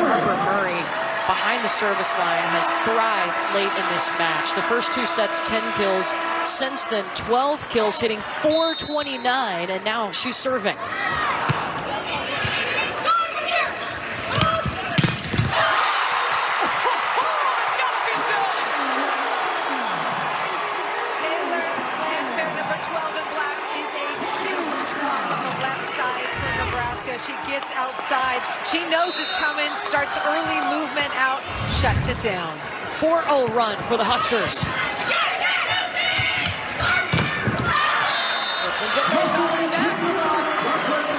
Harper Murray, behind the service line, has thrived late in this match. The first 2 sets, 10 kills. Since then, 12 kills, hitting .429, and now she's serving. Taylor Landfair, number 12 in black, is a huge block on the left side for Nebraska. She gets outside. She knows it's coming, starts early movement out, shuts it down. 4-0 run for the Huskers.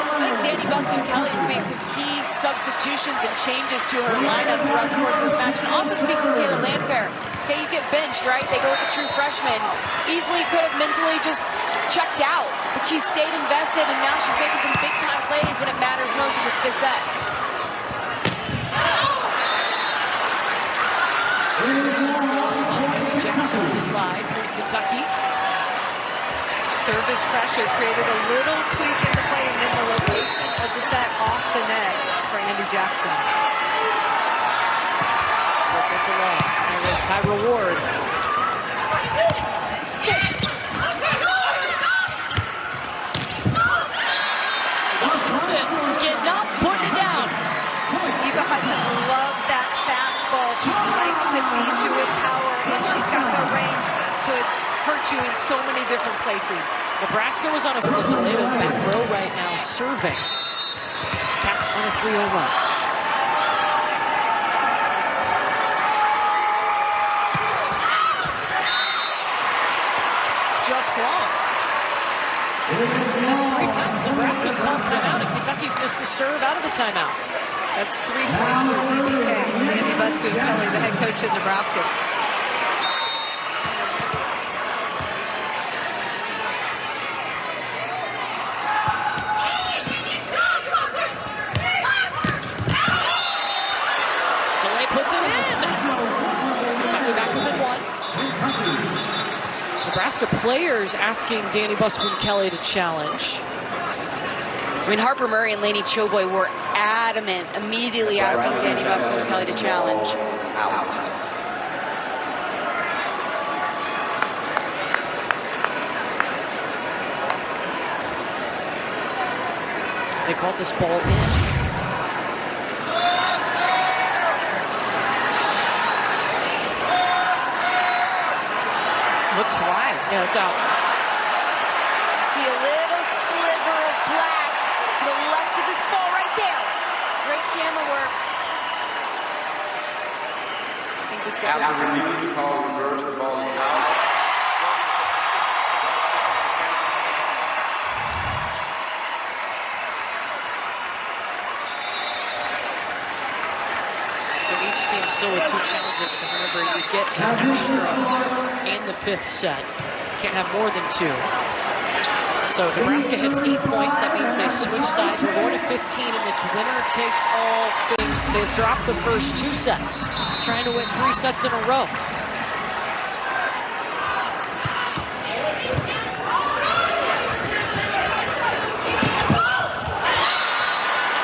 I think Danny Busby-Kelly's made some key substitutions and changes to her lineup throughout the course of this match, and also speaks to Taylor Landfair. you get benched, right? They go with a true freshman. Easily could have mentally just checked out, but she stayed invested, and now she's making some big-time plays when it matters most in this 5th set. Jackson on the slide here to Kentucky. Service pressure created a little tweak in the play, and then the location of the set off the net for Andy Jackson. Good delay. There is Kyra Ward. That's it. Getting up, putting it down. Eva Hudson loves that fastball. She likes to beat you with power, and she's got the range to hurt you in so many different places. Nebraska was on a delay to the back row right now, serving. Cats on a 3-0 run. Just long. That's 3 times Nebraska's called timeout, and Kentucky's missed the serve out of the timeout. That's 3 points for DBK, Danny Busby-Kelly, the head coach of Nebraska. Delay puts it in. Kentucky back within 1. Nebraska players asking Danny Busby-Kelly to challenge. I mean, Harper Murray and Lainey Choboy were adamant, immediately asking Danny Busby-Kelly to challenge. Out. They called this ball in. Looks wide. Yeah, it's out. See a little sliver of black to the left of this ball right there. Great camera work. I think this gets After review, the call reversed, the ball is out. So each team still with 2 challenges, because remember, you get an extra in the 5th set. You can't have more than 2. So Nebraska hits 8 points. That means they switch sides. We're going to 15 in this winner-take-all thing. They've dropped the first 2 sets, trying to win 3 sets in a row.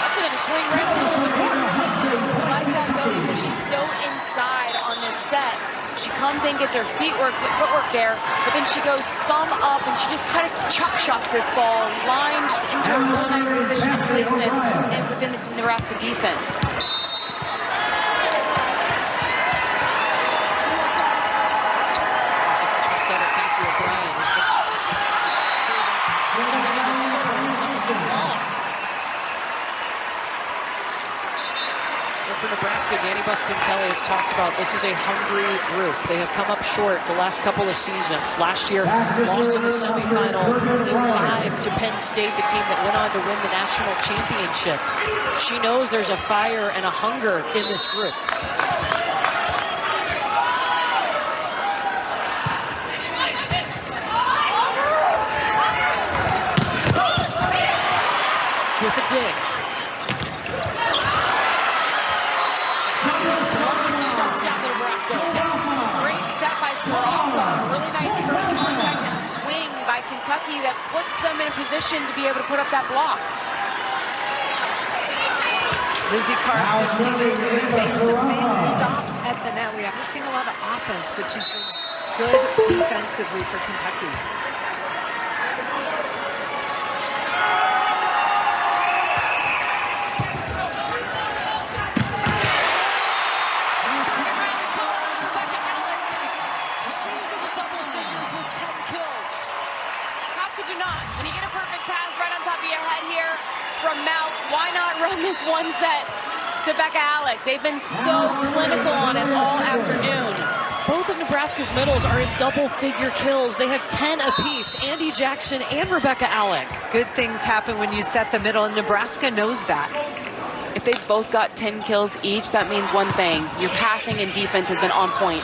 That's going to swing right through the corner. I like that though, because she's so inside on this set. She comes in, gets her footwork there, but then she goes thumb up and she just kind of chop shots this ball, line just into a really nice position and placement within the Nebraska defense. Freshman setter Casey O'Brien has been serving in the serve. This is a long. For Nebraska, Danny Busby-Kelly has talked about this is a hungry group. They have come up short the last couple of seasons. Last year, lost in the semifinal in 5 to Penn State, the team that went on to win the national championship. She knows there's a fire and a hunger in this group. With a dig. Shuts down the Nebraska attack. Great set by Sarafa. Really nice first contact and swing by Kentucky that puts them in a position to be able to put up that block. Lizzie Carson, who has made some big stops at the net. We haven't seen a lot of offense, but she's been good defensively for Kentucky. From Mount, why not run this one set to Becca Alec? They've been so clinical on it all afternoon. Both of Nebraska's middles are in double-figure kills. They have 10 apiece, Andy Jackson and Rebecca Alec. Good things happen when you set the middle, and Nebraska knows that. If they've both got 10 kills each, that means one thing. Your passing and defense has been on point.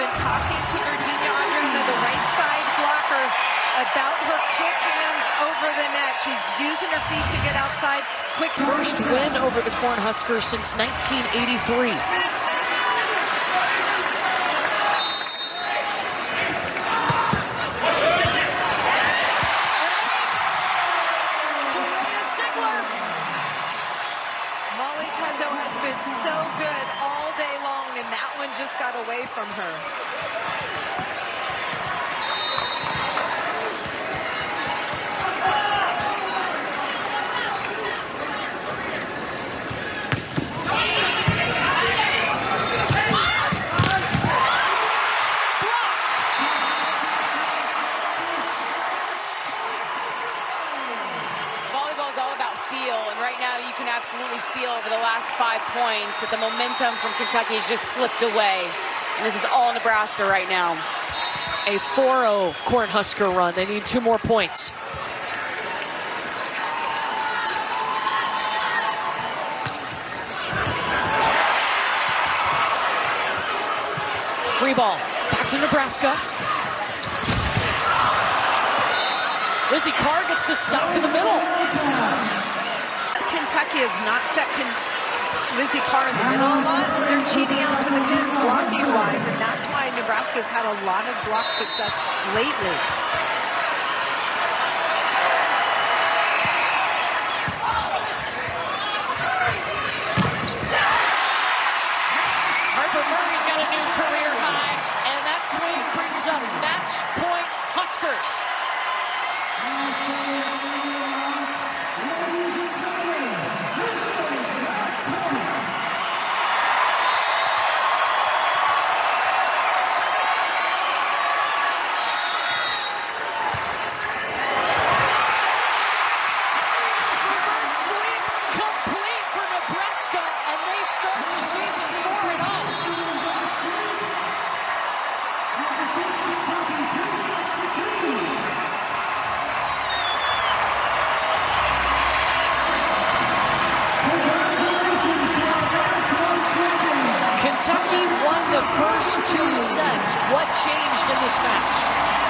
been talking to Virginia Andreana, the right side blocker, about her quick hands over the net. She's using her feet to get outside. Quick First win over the Cornhuskers since 1983. Molly Tezzo has been so good all day long, and that one just got away from her. Right now, you can absolutely feel over the last 5 points that the momentum from Kentucky has just slipped away. And this is all Nebraska right now. A 4-0 Cornhusker run. They need 2 more points. Free ball. Back to Nebraska. Lizzie Carr gets the stop in the middle. Kentucky has not set Lizzie Carr in the middle a lot. They're cheating out to the pins blocking-wise, and that's why Nebraska's had a lot of block success lately. Harper Murray's got a new career high, and that swing brings up match point Huskers. Kentucky won the first 2 sets. What changed in this match?